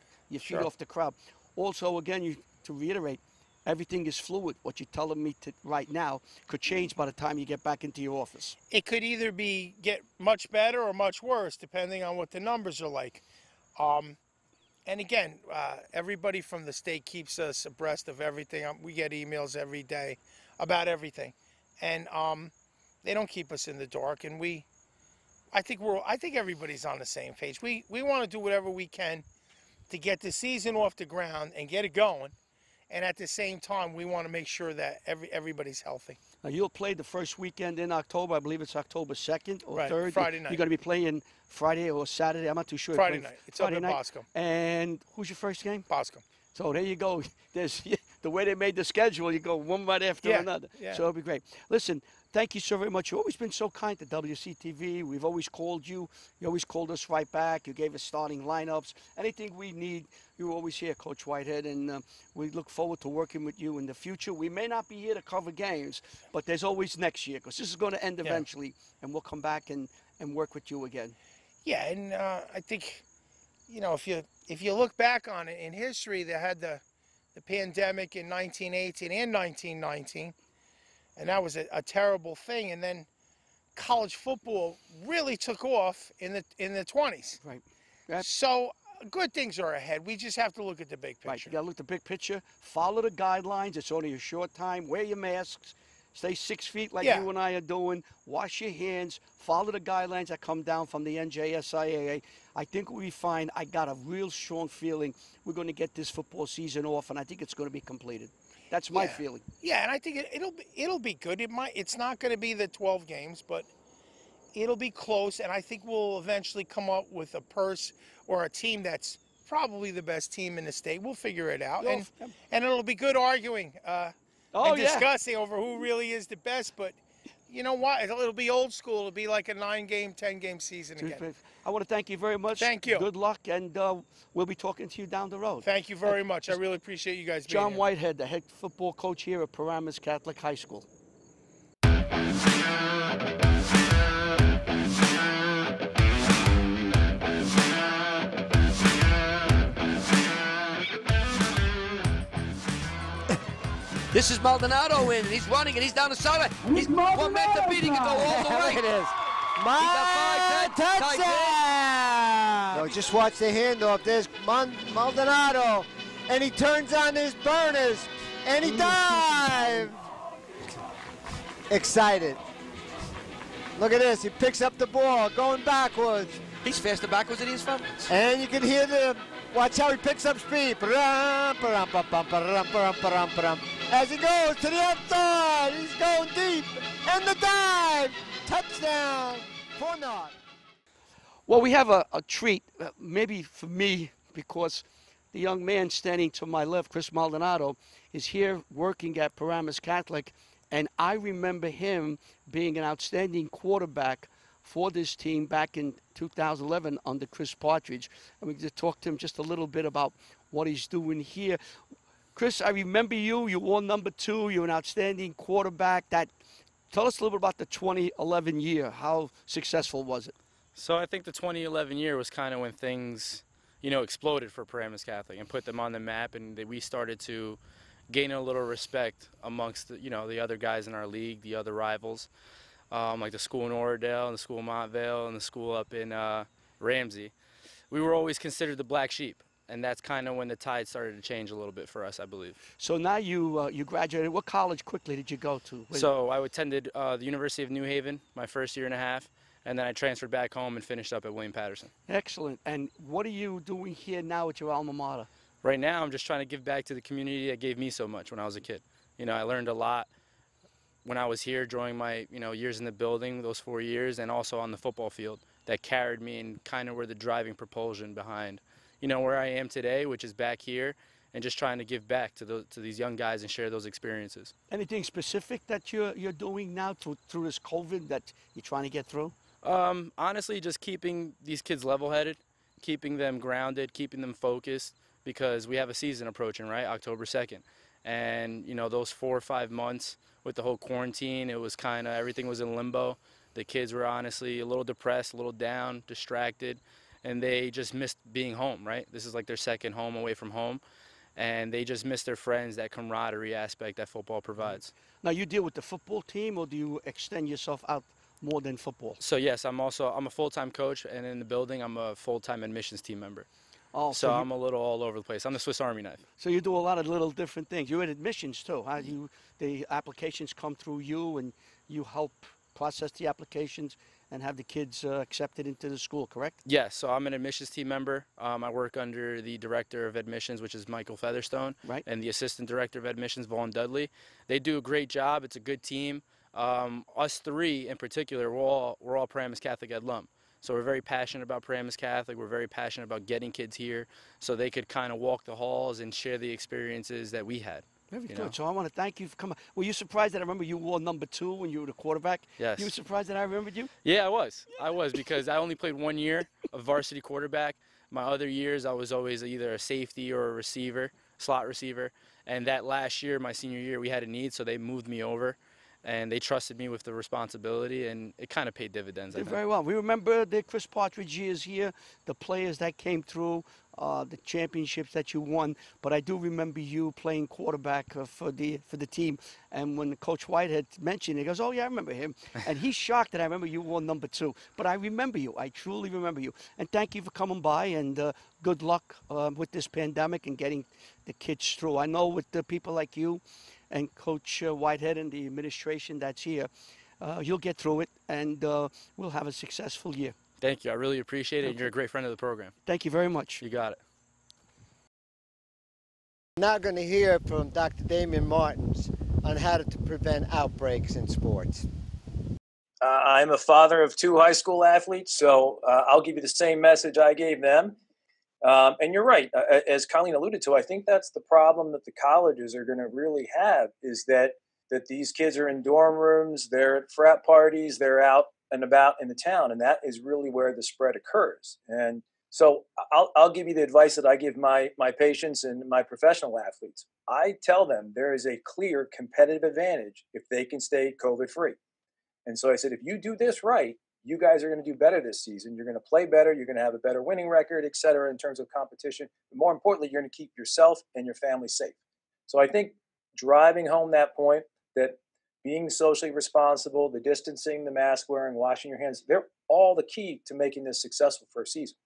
crowd. Also, again, to reiterate, everything is fluid. What you're telling me right now could change by the time you get back into your office. It could either get much better or much worse, depending on what the numbers are like. And again, everybody from the state keeps us abreast of everything. We get emails every day about everything, and they don't keep us in the dark. And I think everybody's on the same page. We want to do whatever we can to get the season off the ground and get it going. And at the same time, we want to make sure that everybody's healthy. Now, you'll play the first weekend in October. I believe it's October 2nd or 3rd. Friday night. You're going to be playing Friday or Saturday. I'm not too sure. Friday night. It's up in Bosco. And who's your first game? Bosco. So there you go. There's the way they made the schedule. You go one right after another. Yeah. So it'll be great. Listen, thank you so very much. You've always been so kind to WCTV. We've always called you. You always called us right back. You gave us starting lineups. Anything we need, you're always here, Coach Whitehead. And we look forward to working with you in the future. We may not be here to cover games, but there's always next year, because this is going to end eventually, and we'll come back and work with you again. Yeah, and I think, if you look back on it in history, they had the pandemic in 1918 and 1919, and that was a terrible thing. And then college football really took off in the 20s. Right. So good things are ahead. We just have to look at the big picture. Right. You got to look at the big picture. Follow the guidelines. It's only a short time. Wear your masks. Stay 6 feet like you and I are doing. Wash your hands. Follow the guidelines that come down from the NJSIAA. I think we'll be fine. I got a real strong feeling we're going to get this football season off, and I think it's going to be completed. That's my feeling. Yeah, and I think it'll be good. It's not going to be the 12 games, but it'll be close, and I think we'll eventually come up with a purse or a team that's probably the best team in the state. We'll figure it out, and it'll be good arguing and discussing over who really is the best. But you know what? It'll be old school. It'll be like a 9-game, 10-game season again. I want to thank you very much. Thank you. Good luck, and we'll be talking to you down the road. Thank you very much. I really appreciate you guys being here. John Whitehead, the head football coach here at Paramus Catholic High School. This is Maldonado in, and he's running, and he's down the sideline. He's 1 man to beat. He can go all the way. It is. Touchdown! No, just watch the handoff. There's Maldonado. and he turns on his burners, and he dives. Excited. Look at this, he picks up the ball, going backwards. He's faster backwards than he is frontwards. And you can hear watch how he picks up speed. As he goes to the outside, he's going deep. And the dive, touchdown for North. Well, we have a treat, maybe for me, because the young man standing to my left, Chris Maldonado, is here working at Paramus Catholic, and I remember him being an outstanding quarterback for this team back in 2011 under Chris Partridge. And we just talked to him just a little bit about what he's doing here. Chris, I remember you. You wore number 2. You're an outstanding quarterback. Tell us a little bit about the 2011 year. How successful was it? So I think the 2011 year was kind of when things, exploded for Paramus Catholic and put them on the map, and we started to gain a little respect amongst the other guys in our league, the other rivals, like the school in Oradell and the school in Montvale and the school up in Ramsey. We were always considered the black sheep, and that's kind of when the tide started to change a little bit for us, I believe. So now you graduated. What college quickly did you go to? So I attended the University of New Haven my first year and a half, and then I transferred back home and finished up at William Patterson. Excellent. And what are you doing here now at your alma mater? Right now, I'm just trying to give back to the community that gave me so much when I was a kid. I learned a lot when I was here during my years in the building, those 4 years, and also on the football field that carried me and kind of were the driving propulsion behind where I am today, which is back here, and just trying to give back to these young guys and share those experiences. Anything specific that you're doing now through this COVID that you're trying to get through? Honestly, just keeping these kids level-headed, keeping them grounded, keeping them focused, because we have a season approaching, right, October 2nd. And, those 4 or 5 months with the whole quarantine, it was kind of, everything was in limbo. The kids were honestly a little depressed, a little down, distracted, and they just missed being home, right? This is like their second home away from home, and they just missed their friends, that camaraderie aspect that football provides. Now, you deal with the football team, or do you extend yourself out more than football? So, yes, I'm a full-time coach, and in the building, I'm a full-time admissions team member. Oh, so I'm a little all over the place. I'm the Swiss Army knife. So you do a lot of little different things. You're in admissions too. The applications come through you, and you help process the applications and have the kids accepted into the school, correct? Yes, so I'm an admissions team member. I work under the director of admissions, which is Michael Featherstone, right, and the assistant director of admissions, Vaughn Dudley. They do a great job. It's a good team. Us three in particular, we're all Paramus Catholic alum. So we're very passionate about Paramus Catholic. We're very passionate about getting kids here so they could kind of walk the halls and share the experiences that we had. Very good. So I want to thank you for coming. Were you surprised that I remember you wore number 2 when you were the quarterback? Yes. You were surprised that I remembered you? Yeah, I was. Because I only played 1 year of varsity quarterback. My other years, I was always either a safety or a receiver, slot receiver. And that last year, my senior year, we had a need, so they moved me over. And they trusted me with the responsibility, and it kind of paid dividends. I think. Very well. We remember the Chris Partridge years here, the players that came through, the championships that you won. But I do remember you playing quarterback for the team. And when Coach Whitehead mentioned it, he goes, "Oh yeah, I remember him." And he's shocked that I remember you wore number 2. But I remember you. I truly remember you. And thank you for coming by. And good luck with this pandemic and getting the kids through. I know with the people like you and Coach Whitehead and the administration that's here, you'll get through it, and we'll have a successful year. Thank you. I really appreciate it. And you're a great friend of the program. Thank you very much. You got it. We're now going to hear from Dr. Damion Martins on how to prevent outbreaks in sports. I'm a father of 2 high school athletes, so I'll give you the same message I gave them. And you're right. As Colleen alluded to, I think that's the problem that the colleges are going to really have, is that these kids are in dorm rooms, they're at frat parties, they're out and about in the town, and that is really where the spread occurs. And so I'll give you the advice that I give my patients and my professional athletes. I tell them there is a clear competitive advantage if they can stay COVID-free. And so I said, if you do this right, you guys are going to do better this season. You're going to play better. You're going to have a better winning record, et cetera, in terms of competition. But more importantly, you're going to keep yourself and your family safe. So I think driving home that point, that being socially responsible, the distancing, the mask wearing, washing your hands, they're all the key to making this successful for a season.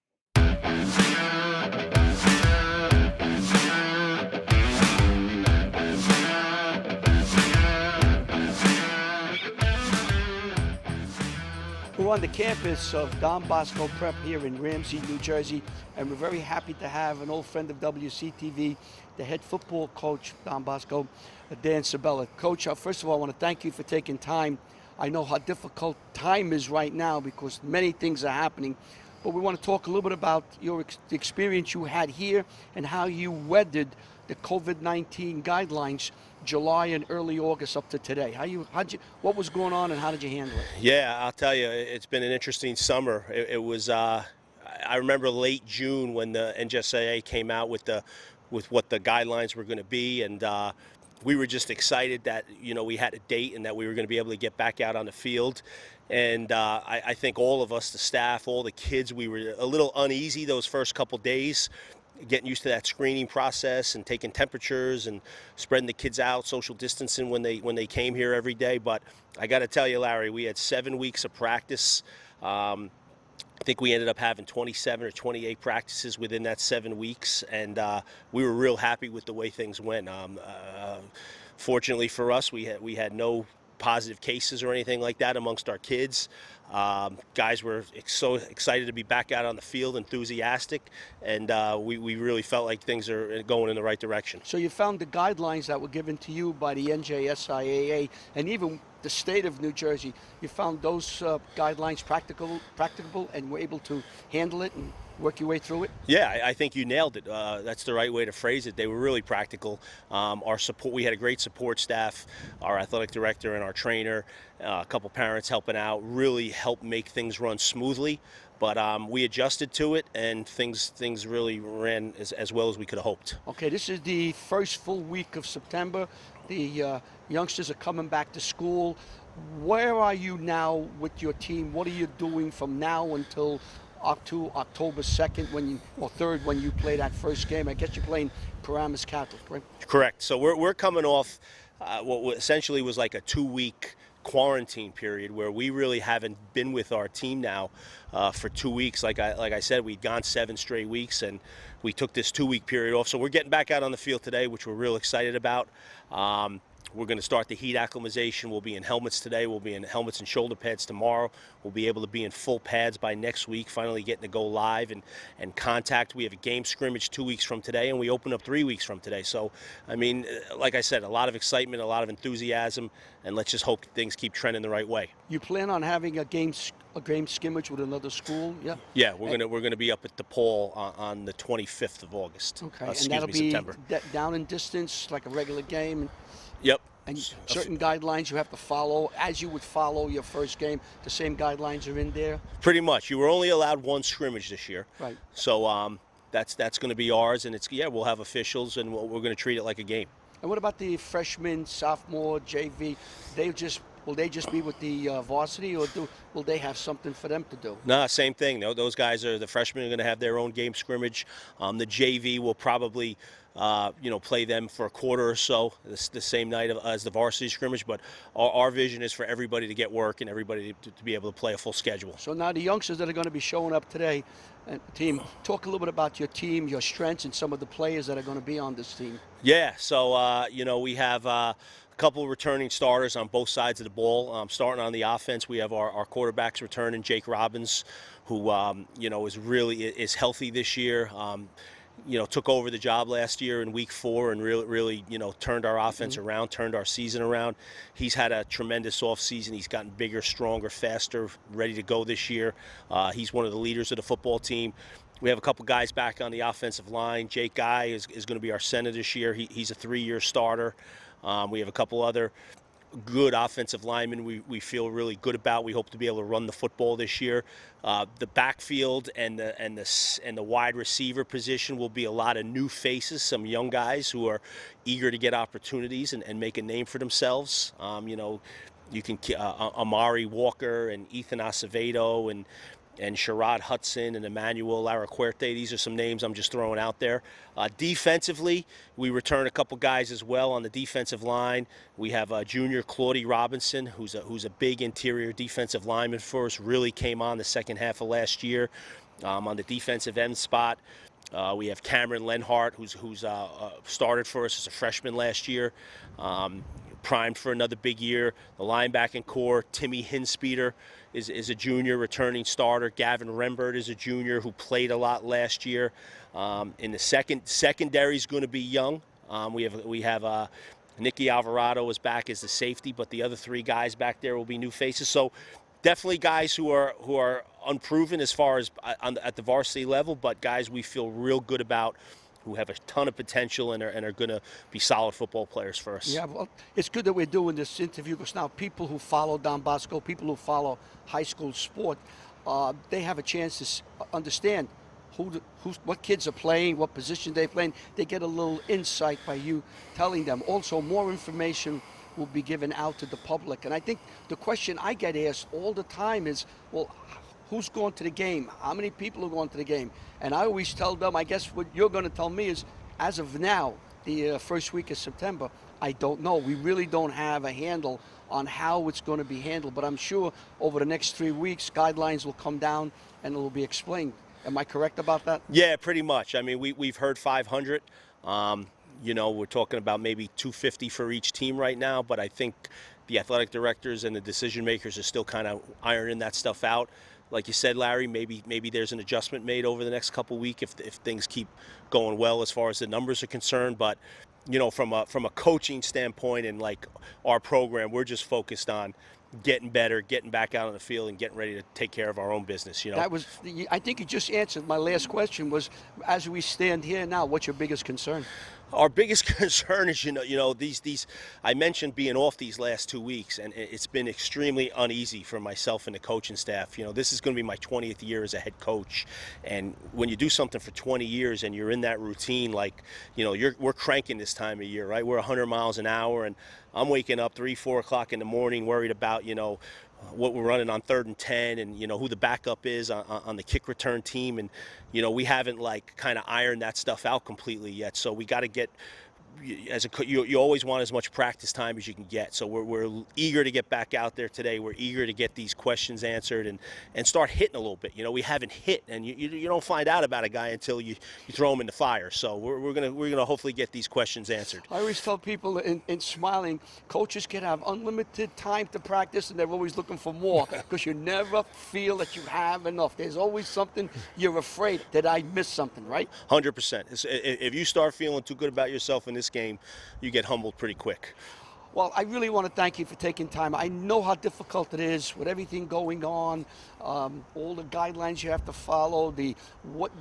on the campus of Don Bosco Prep here in Ramsey, New Jersey, and we're very happy to have an old friend of WCTV, the head football coach, Don Bosco, Dan Sabella. Coach, first of all, I want to thank you for taking time. I know how difficult time is right now because many things are happening, but we want to talk a little bit about the experience you had here and how you weathered the COVID-19 guidelines July and early August up to today. What was going on and how did you handle it? Yeah, I'll tell you, it's been an interesting summer. It was, I remember late June when the NJSIAA came out with what the guidelines were going to be, and we were just excited that, you know, we had a date and that we were going to be able to get back out on the field. And I think all of us, the staff, all the kids, we were a little uneasy those first couple days, getting used to that screening process and taking temperatures and spreading the kids out, social distancing when they came here every day. But I got to tell you, Larry, we had 7 weeks of practice. I think we ended up having 27 or 28 practices within that 7 weeks, and we were real happy with the way things went. Fortunately for us, we had no positive cases or anything like that amongst our kids. Guys were so excited to be back out on the field, enthusiastic, and we really felt like things are going in the right direction. So you found the guidelines that were given to you by the NJSIAA and even the state of New Jersey, you found those guidelines practicable and were able to handle it and work your way through it? Yeah, I think you nailed it. That's the right way to phrase it. They were really practical. Our support, we had a great support staff, our athletic director and our trainer, a couple parents helping out, really helped make things run smoothly. But we adjusted to it, and things really ran as well as we could have hoped. Okay, this is the first full week of September. The youngsters are coming back to school. Where are you now with your team? What are you doing from now until October 2nd or 3rd when you play that first game? I guess you're playing Paramus Catholic, right? Correct. So we're coming off what essentially was like a 2-week quarantine period where we really haven't been with our team now for 2 weeks. Like I said, we'd gone 7 straight weeks, and we took this 2-week period off. So we're getting back out on the field today, which we're real excited about. We're going to start the heat acclimatization. We'll be in helmets today. We'll be in helmets and shoulder pads tomorrow. We'll be able to be in full pads by next week, finally getting to go live and contact. We have a game scrimmage 2 weeks from today, and we open up 3 weeks from today. So, I mean, like I said, a lot of excitement, a lot of enthusiasm, and let's just hope things keep trending the right way. You plan on having a game scrimmage with another school? Yeah. Yeah, we're gonna be up at DePaul on the 25th of August. Okay, and that'll be September. Down in distance, like a regular game. Yep. And certain guidelines you have to follow, as you would follow your first game. The same guidelines are in there? Pretty much. You were only allowed 1 scrimmage this year. Right. So that's going to be ours, and we'll have officials, and we're going to treat it like a game. And what about the freshmen, sophomore, JV? Will they just be with the varsity, or will they have something for them to do? No, same thing. No, those guys the freshmen are going to have their own game scrimmage. The JV will probably play them for a quarter or so the same night as the varsity scrimmage. But our vision is for everybody to get work and everybody to be able to play a full schedule. So now the youngsters that are going to be showing up today, team, talk a little bit about your team, your strengths, and some of the players that are going to be on this team. Yeah, so we have a couple of returning starters on both sides of the ball. Starting on the offense, we have our quarterbacks returning, Jake Robbins, who is healthy this year. Took over the job last year in week 4 and really turned our offense around, turned our season around. He's had a tremendous offseason. He's gotten bigger, stronger, faster, ready to go this year. He's one of the leaders of the football team. We have a couple guys back on the offensive line. Jake Guy is going to be our center this year. He's a 3-year starter. We have a couple other good offensive linemen we feel really good about. We hope to be able to run the football this year. The backfield and the wide receiver position will be a lot of new faces, some young guys who are eager to get opportunities and make a name for themselves. You can Amari Walker and Ethan Acevedo and Sherrod Hudson and Emmanuel Laracuerte. These are some names I'm just throwing out there. Defensively, we return a couple guys as well on the defensive line. We have junior Claudie Robinson, who's a big interior defensive lineman for us, really came on the second half of last year on the defensive end spot. We have Cameron Lenhart, who's started for us as a freshman last year, primed for another big year. The linebacking core, Timmy Hinspeeder is a junior returning starter. Gavin Rembert is a junior who played a lot last year. In the secondary is going to be young. We have Nicky Alvarado is back as the safety, but the other 3 guys back there will be new faces. So definitely guys who are unproven as far as at the varsity level, but guys we feel real good about, who have a ton of potential and are going to be solid football players for us. Yeah, well, it's good that we're doing this interview because now people who follow Don Bosco, people who follow high school sport, they have a chance to understand what kids are playing, what position they're playing. They get a little insight by you telling them. Also, more information will be given out to the public. And I think the question I get asked all the time is, well, who's going to the game? How many people are going to the game? And I always tell them, I guess what you're going to tell me is, as of now, the first week of September, I don't know. We really don't have a handle on how it's going to be handled. But I'm sure over the next 3 weeks, guidelines will come down and it will be explained. Am I correct about that? Yeah, pretty much. I mean, we've heard 500. You know, we're talking about maybe 250 for each team right now, but I think the athletic directors and the decision makers are still kind of ironing that stuff out. Like you said, Larry, maybe there's an adjustment made over the next couple of weeks if things keep going well as far as the numbers are concerned. But you know, from a coaching standpoint and like our program, we're just focused on getting better, getting back out on the field, and getting ready to take care of our own business. You know, I think you just answered my last question. Was, as we stand here now, what's your biggest concern? Our biggest concern is, you know, these. I mentioned being off these last 2 weeks, and it's been extremely uneasy for myself and the coaching staff. You know, this is going to be my 20th year as a head coach, and when you do something for 20 years and you're in that routine, like, you know, we're cranking this time of year, right? We're 100 miles an hour, and I'm waking up 3, 4 o'clock in the morning worried about, you know, what we're running on 3rd and 10, and you know who the backup is on the kick return team, and you know we haven't like kind of ironed that stuff out completely yet. So we got to get, as you always want as much practice time as you can get. So we're eager to get back out there today. We're eager to get these questions answered and start hitting a little bit. You know, we haven't hit, and you don't find out about a guy until you throw him in the fire. So we're gonna hopefully get these questions answered. I always tell people in smiling, coaches can have unlimited time to practice, and they're always looking for more because you never feel that you have enough. There's always something you're afraid that I missed something, right? 100%. If you start feeling too good about yourself in this game, you get humbled pretty quick. Well, I really want to thank you for taking time. I know how difficult it is with everything going on, all the guidelines you have to follow,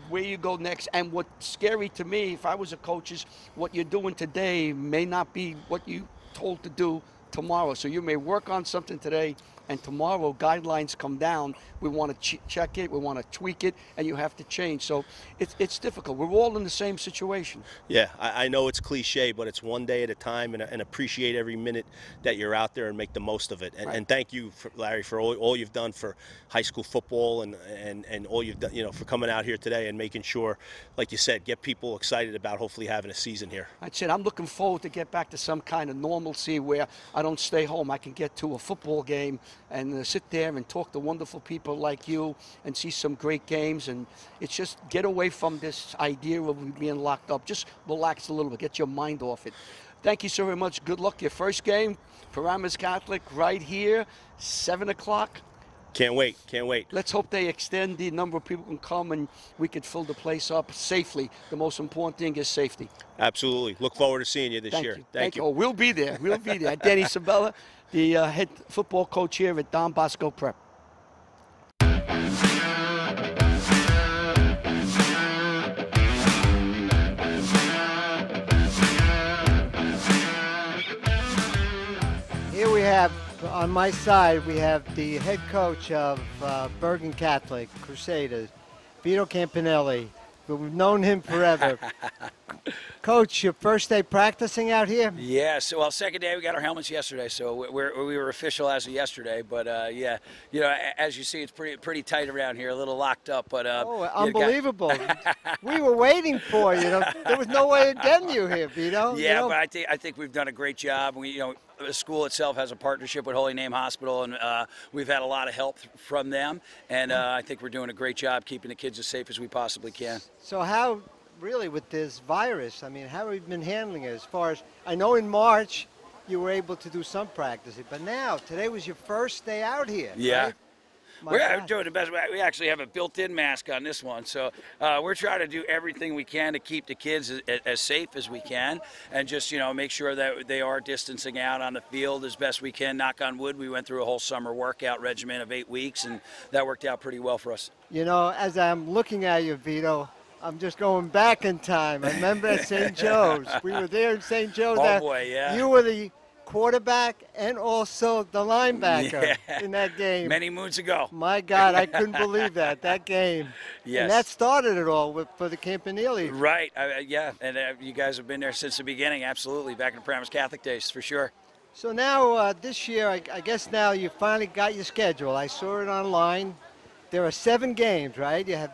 where you go next, and what's scary to me, if I was a coach, is what you're doing today may not be what you told to do tomorrow. So you may work on something today, and tomorrow guidelines come down. We want to check it, we want to tweak it, and you have to change. So it's difficult. We're all in the same situation. Yeah, I know it's cliche, but it's one day at a time, and appreciate every minute that you're out there and make the most of it. And, right. And thank you, Larry, for all you've done for high school football and all you've done, you know, for coming out here today and making sure, like you said, get people excited about hopefully having a season here. I said I'm looking forward to get back to some kind of normalcy where I don't stay home. I can get to a football game and sit there and talk to wonderful people like you and see some great games. And it's just get away from this idea of being locked up. Just relax a little bit, get your mind off it. Thank you so very much. Good luck. Your first game, Paramus Catholic, right here, 7 o'clock. Can't wait, can't wait. Let's hope they extend the number of people who can come and we could fill the place up safely. The most important thing is safety. Absolutely. Look forward to seeing you this year. Thank you. Oh, we'll be there. We'll be there. Danny Sabella, the head football coach here at Don Bosco Prep. Here we have, on my side, we have the head coach of Bergen Catholic Crusaders, Vito Campanile. We've known him forever. Coach, your first day practicing out here? Yes. Well, second day we got our helmets yesterday, so we were official as of yesterday. But yeah, as you see, it's pretty tight around here, a little locked up. But unbelievable! We were waiting for you. There was no way of getting you here, Vito. Yeah, but I think we've done a great job. The school itself has a partnership with Holy Name Hospital, and we've had a lot of help from them. And I think we're doing a great job keeping the kids as safe as we possibly can. So how? Really, with this virus, I mean, how have you been handling it? As far as I know, in March you were able to do some practicing, but now today was your first day out here. Yeah, right? we're doing the best. We actually have a built-in mask on this one, so we're trying to do everything we can to keep the kids as safe as we can, and just make sure that they are distancing out on the field as best we can. Knock on wood, we went through a whole summer workout regimen of 8 weeks, and that worked out pretty well for us. As I'm looking at you, Vito, I'm just going back in time. I remember at St. Joe's. We were there in St. Joe's. Oh, boy, yeah. You were the quarterback and also the linebacker in that game. Many moons ago. My God, I couldn't believe that game. Yes. And that started it all for the Campanile. Right, yeah, and you guys have been there since the beginning, absolutely, back in the Paramus Catholic days, for sure. So now, this year, I guess now you finally got your schedule. I saw it online. There are 7 games, right? You have,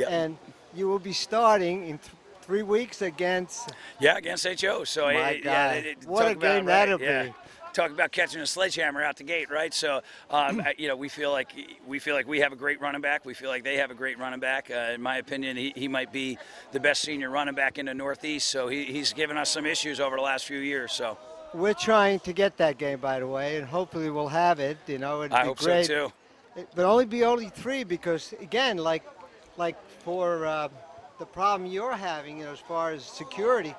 and you will be starting in 3 weeks against. Yeah, against St. Joe's. So my God. What a game that'll be. Talk about catching a sledgehammer out the gate, right? So, we feel like we have a great running back. We feel like they have a great running back. In my opinion, he might be the best senior running back in the Northeast. So he's given us some issues over the last few years. So we're trying to get that game, by the way, and hopefully we'll have it. It'd be I hope great. so too. But only 3 because again, like for the problem you're having, as far as security,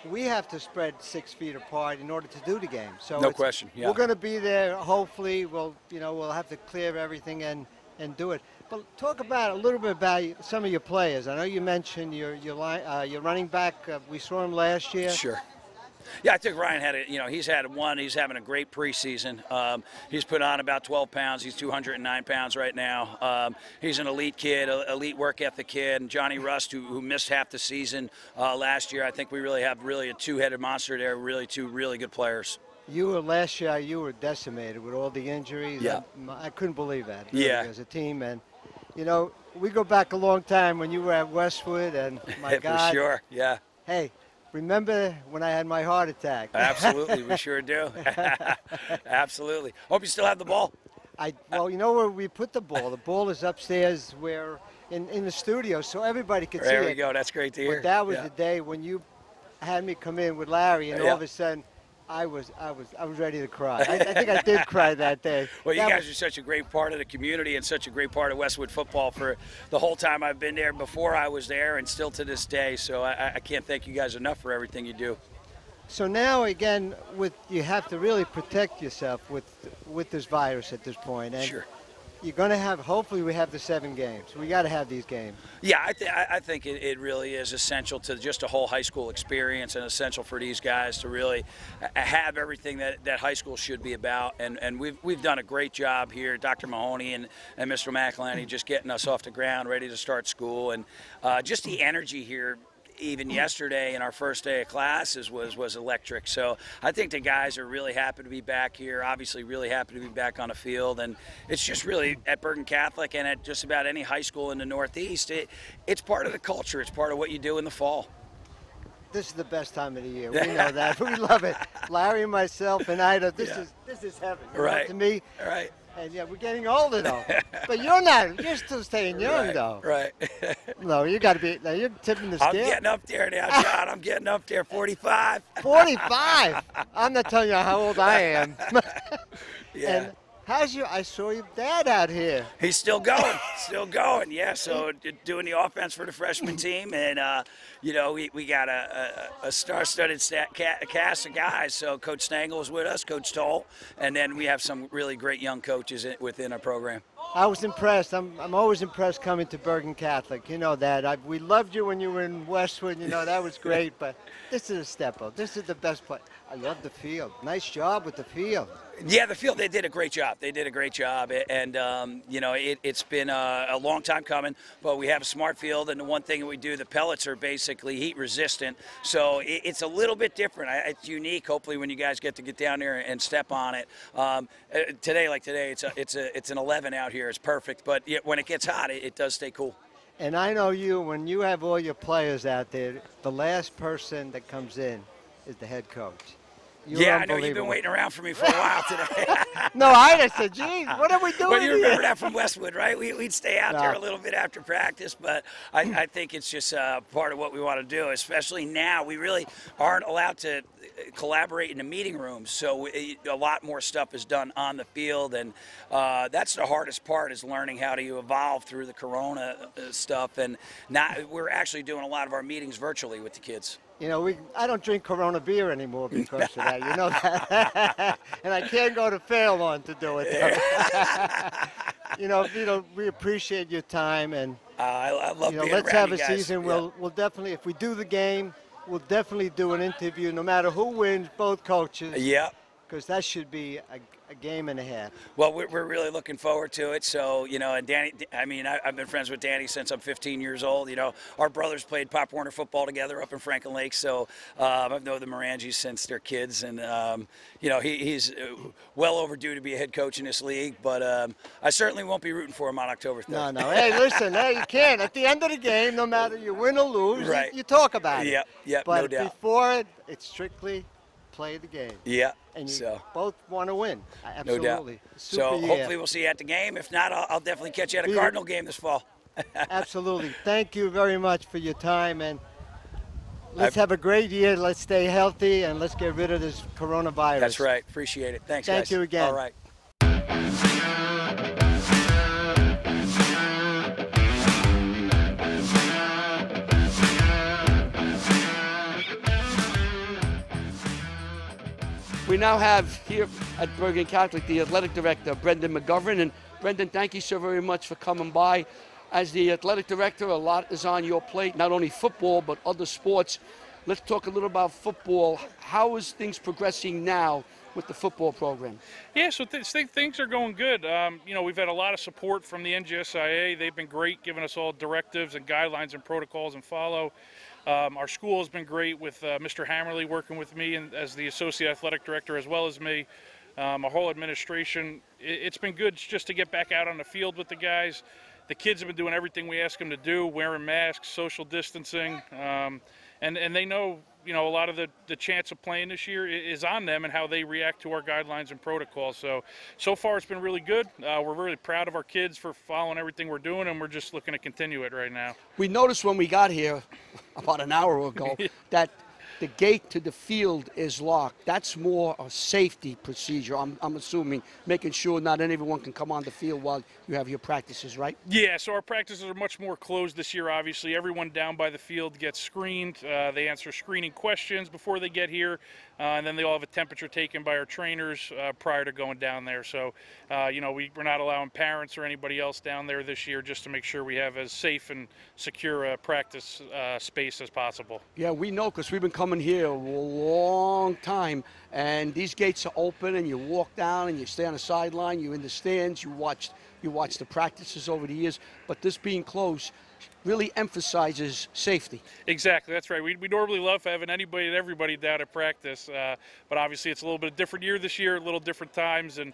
we have to spread 6 feet apart in order to do the game. So no question. Yeah. We're going to be there. Hopefully, we'll have to clear everything and do it. But talk about a little bit about some of your players. I know you mentioned your running back. We saw him last year. Sure. Yeah, I think Ryan had he's having a great preseason. He's put on about 12 pounds. He's 209 pounds right now. He's an elite kid, elite work ethic kid. And Johnny Rust, who missed half the season last year, I think we really have a two-headed monster there, really 2 really good players. Last year you were decimated with all the injuries. Yeah. I couldn't believe that. Yeah. As a team, and we go back a long time when you were at Westwood, and my God. For sure, yeah. Hey, remember when I had my heart attack? Absolutely, we sure do. Absolutely. Hope you still have the ball. Well, you know where we put the ball? The ball is upstairs where in the studio, so everybody could see it. There we go. That's great to hear. But that was the day when you had me come in with Larry, and all of a sudden, I was ready to cry. I think I did cry that day. Well, you guys are such a great part of the community and such a great part of Westwood football for the whole time I've been there, before I was there, and still to this day. So I can't thank you guys enough for everything you do. So now again, you have to really protect yourself with this virus at this point. And sure. You're going to have, hopefully we have the 7 games. We got to have these games. Yeah, I think it really is essential to just a whole high school experience, and essential for these guys to really have everything that high school should be about. And we've done a great job here, Dr. Mahoney and Mr. McElhaney, just getting us off the ground, ready to start school. And just the energy here, even yesterday in our first day of classes, was electric. So I think the guys are really happy to be back here, obviously really happy to be back on the field. And it's just really, at Bergen Catholic and at just about any high school in the Northeast, it's part of the culture. It's part of what you do in the fall. This is the best time of the year. We know that. We love it. Larry and myself and Ida, this is heaven. Right. To me. Right. And yeah, we're getting older though. But you're not. You're still staying young though. Right. No, you got to be. Now you're tipping the scale. I'm getting up there now, John. I'm getting up there. 45. 45. I'm not telling you how old I am. Yeah. And I saw your dad out here. He's still going. Still going. Yeah. So doing the offense for the freshman team, and we got a star-studded cast of guys. So Coach Stengel is with us, Coach Toll, and then we have some really great young coaches within our program. I was impressed. I'm always impressed coming to Bergen Catholic. You know that. We loved you when you were in Westwood. You know, that was great. But this is a step up. This is the best place. I love the field. Nice job with the field. Yeah, the field, they did a great job. They did a great job. And, you know, it's been a long time coming, but we have a smart field. And the one thing that we do, the pellets are basically heat resistant. So it's a little bit different. It's unique, hopefully, when you guys get to get down there and step on it. Today, like today, it's an 11 out here. It's perfect. But when it gets hot, it does stay cool. And I know you, when you have all your players out there, the last person that comes in is the head coach. Yeah, I know you've been waiting around for me for a while today. No, I just said, geez, what are we doing Well, you remember here? that from Westwood, right? We'd stay out there a little bit after practice, but I think it's just part of what we want to do, especially now. We really aren't allowed to collaborate in the meeting rooms, so a lot more stuff is done on the field, and that's the hardest part, is learning how to evolve through the corona stuff. And now we're actually doing a lot of our meetings virtually with the kids. You know, I don't drink Corona beer anymore because of that. You know that. And I can't go to Fairlawn to do it. You know, Vito, we appreciate your time, and I love being let's around have you a guys. season. Yeah. We'll definitely, if we do the game, we'll definitely do an interview, no matter who wins, both coaches. Yeah. Because that should be a game and a half. Well, we're really looking forward to it. So, you know, and Danny, I mean, I've been friends with Danny since I'm 15 years old. You know, our brothers played Pop Warner football together up in Franklin Lake. So I've known the Marangis since they're kids. And, you know, he's well overdue to be a head coach in this league. But I certainly won't be rooting for him on October 3rd. No. Hey, listen, you can't. At the end of the game, no matter you win or lose, right. you talk about it. Yep, but no doubt. Before it, it's strictly play the game. Yeah. And you both want to win. Absolutely. No doubt. Super So year. hopefully we'll see you at the game. If not, I'll definitely catch you at a Cardinal game this fall. Absolutely. Thank you very much for your time, and let's have a great year. Let's stay healthy, and let's get rid of this coronavirus. That's right. Appreciate it. Thanks, guys. Thank you again. All right. We now have here at Bergen Catholic the athletic director, Brendan McGovern. And Brendan, thank you so very much for coming by. As the athletic director, a lot is on your plate, not only football, but other sports. Let's talk a little about football. How is things progressing now with the football program? Yeah, so things are going good. You know, we've had a lot of support from the NJSIAA. They've been great, giving us all directives and guidelines and protocols and follow. Our school has been great with Mr. Hammerly working with me and as the associate athletic director, as well as me. Our whole administration, it's been good just to get back out on the field with the guys. The kids have been doing everything we ask them to do, wearing masks, social distancing, and they know, you know, a lot of the chance of playing this year is on them and how they react to our guidelines and protocols. So far it's been really good. We're really proud of our kids for following everything we're doing, and we're just looking to continue it right now. We noticed when we got here about an hour ago that the gate to the field is locked. That's more a safety procedure, I'm assuming, making sure not everyone can come on the field while you have your practices, right? Yeah, so our practices are much more closed this year, obviously. Everyone down by the field gets screened. They answer screening questions before they get here, and then they all have a temperature taken by our trainers prior to going down there. So, you know, we're not allowing parents or anybody else down there this year, just to make sure we have as safe and secure a practice space as possible. Yeah, we know, because we've been coming here a long time, and these gates are open, and you walk down and you stay on the sideline, you're in the stands, you watch the practices over the years, but this being closed really emphasizes safety. Exactly, that's right. We normally love having anybody and everybody down at practice, but obviously it's a little bit different year this year, a little different times, and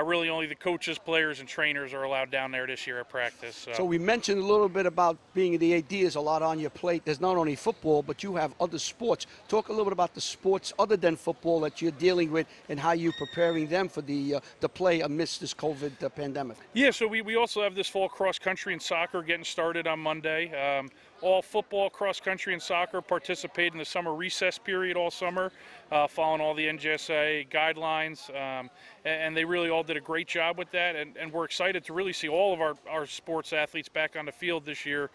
really only the coaches, players, and trainers are allowed down there this year at practice. So we mentioned a little bit about being the AD is a lot on your plate. There's not only football, but you have other sports. Talk a little bit about the sports other than football that you're dealing with and how you're preparing them for the play amidst this COVID pandemic. Yeah, so we also have this fall cross country and soccer getting started on Monday. All football, cross country, and soccer participate in the summer recess period all summer, following all the NJSIAA guidelines, and they really all did a great job with that, and we're excited to really see all of our sports athletes back on the field this year.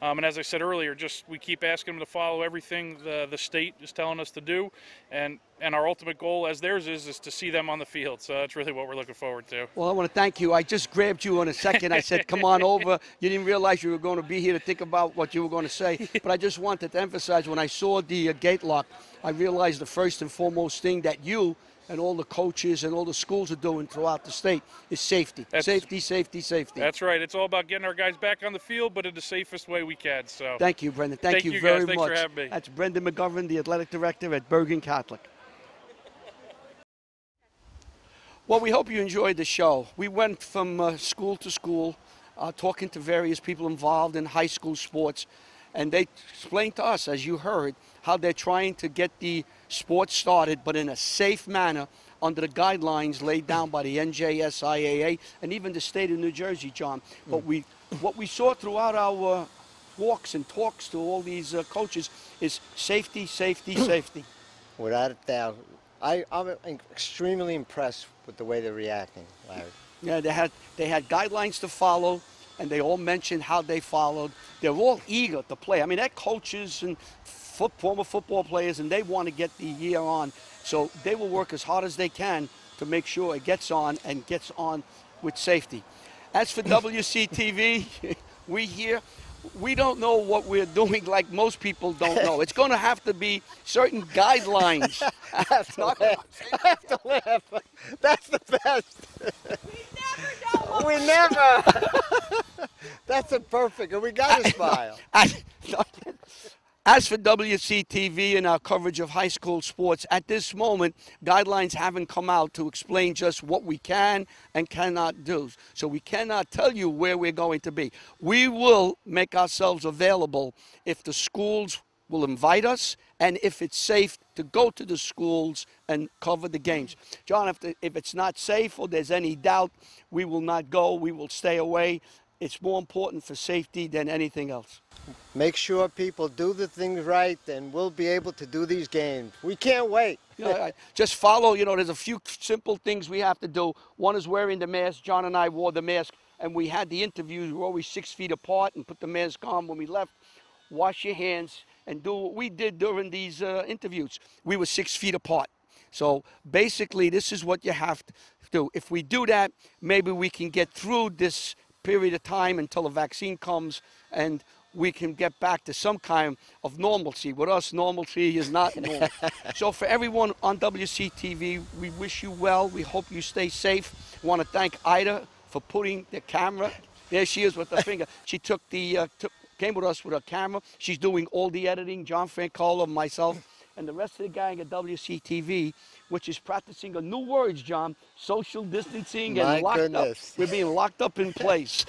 And as I said earlier, just we keep asking them to follow everything the state is telling us to do, and our ultimate goal, as theirs is to see them on the field. So that's really what we're looking forward to. Well, I want to thank you. I just grabbed you in a second. I said, come on over. You didn't realize you were going to be here to think about what you were going to say. But I just wanted to emphasize, when I saw the gate lock, I realized the first and foremost thing that you and all the coaches and all the schools are doing throughout the state is safety. Safety, safety, safety. That's right. It's all about getting our guys back on the field, but in the safest way we can. So thank you, Brendan. Thank you very much. Thanks for having me. That's Brendan McGovern, the athletic director at Bergen Catholic. Well, we hope you enjoyed the show. We went from school to school, talking to various people involved in high school sports, and they explained to us, as you heard, how they're trying to get the sports started, but in a safe manner under the guidelines laid down by the NJSIAA and even the state of New Jersey, John. But what we saw throughout our walks and talks to all these coaches is safety, safety, safety. Without a doubt. I'm extremely impressed with the way they're reacting, Larry. Yeah, they had guidelines to follow, and they all mentioned how they followed. They're all eager to play. I mean, they're coaches and former football players, and they want to get the year on. So they will work as hard as they can to make sure it gets on and gets on with safety. As for WCTV, we don't know what we're doing like most people don't know. It's going to have to be certain guidelines. I have to laugh. That's the best. We never. That's a perfect, and we got to smile. As for WCTV and our coverage of high school sports, at this moment, guidelines haven't come out to explain just what we can and cannot do. So we cannot tell you where we're going to be. We will make ourselves available if the schools will invite us and if it's safe to go to the schools and cover the games. John, if it's not safe or there's any doubt, we will not go. We will stay away. It's more important for safety than anything else. Make sure people do the things right, and we'll be able to do these games. We can't wait. Just follow, there's a few simple things we have to do. One is wearing the mask. John and I wore the mask, and we had the interviews. We were always 6 feet apart and put the mask on when we left. Wash your hands and do what we did during these interviews. We were 6 feet apart. So basically, this is what you have to do. If we do that, maybe we can get through this period of time until a vaccine comes and we can get back to some kind of normalcy. With us, normalcy is not normal. So for everyone on WCTV, we wish you well. We hope you stay safe. I want to thank Ida for putting the camera. There she is with the finger. She came with us with her camera. She's doing all the editing, John Francola, myself, and the rest of the gang at WCTV, which is practicing a new words, John, social distancing and locked up. We're being locked up in place.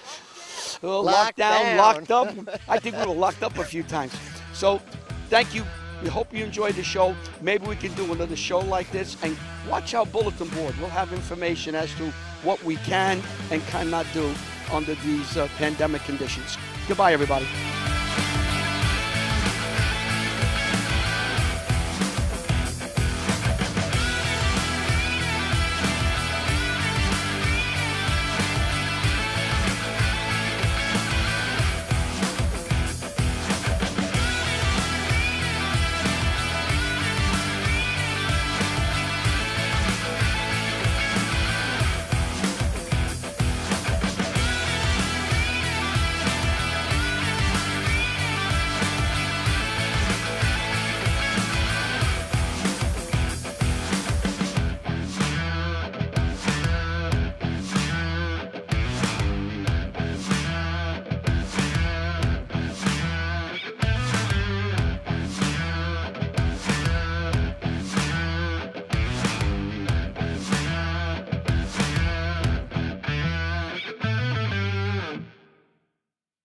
Locked down, locked up. I think we were locked up a few times. So thank you. We hope you enjoyed the show. Maybe we can do another show like this, and watch our bulletin board. We'll have information as to what we can and cannot do under these pandemic conditions. Goodbye, everybody.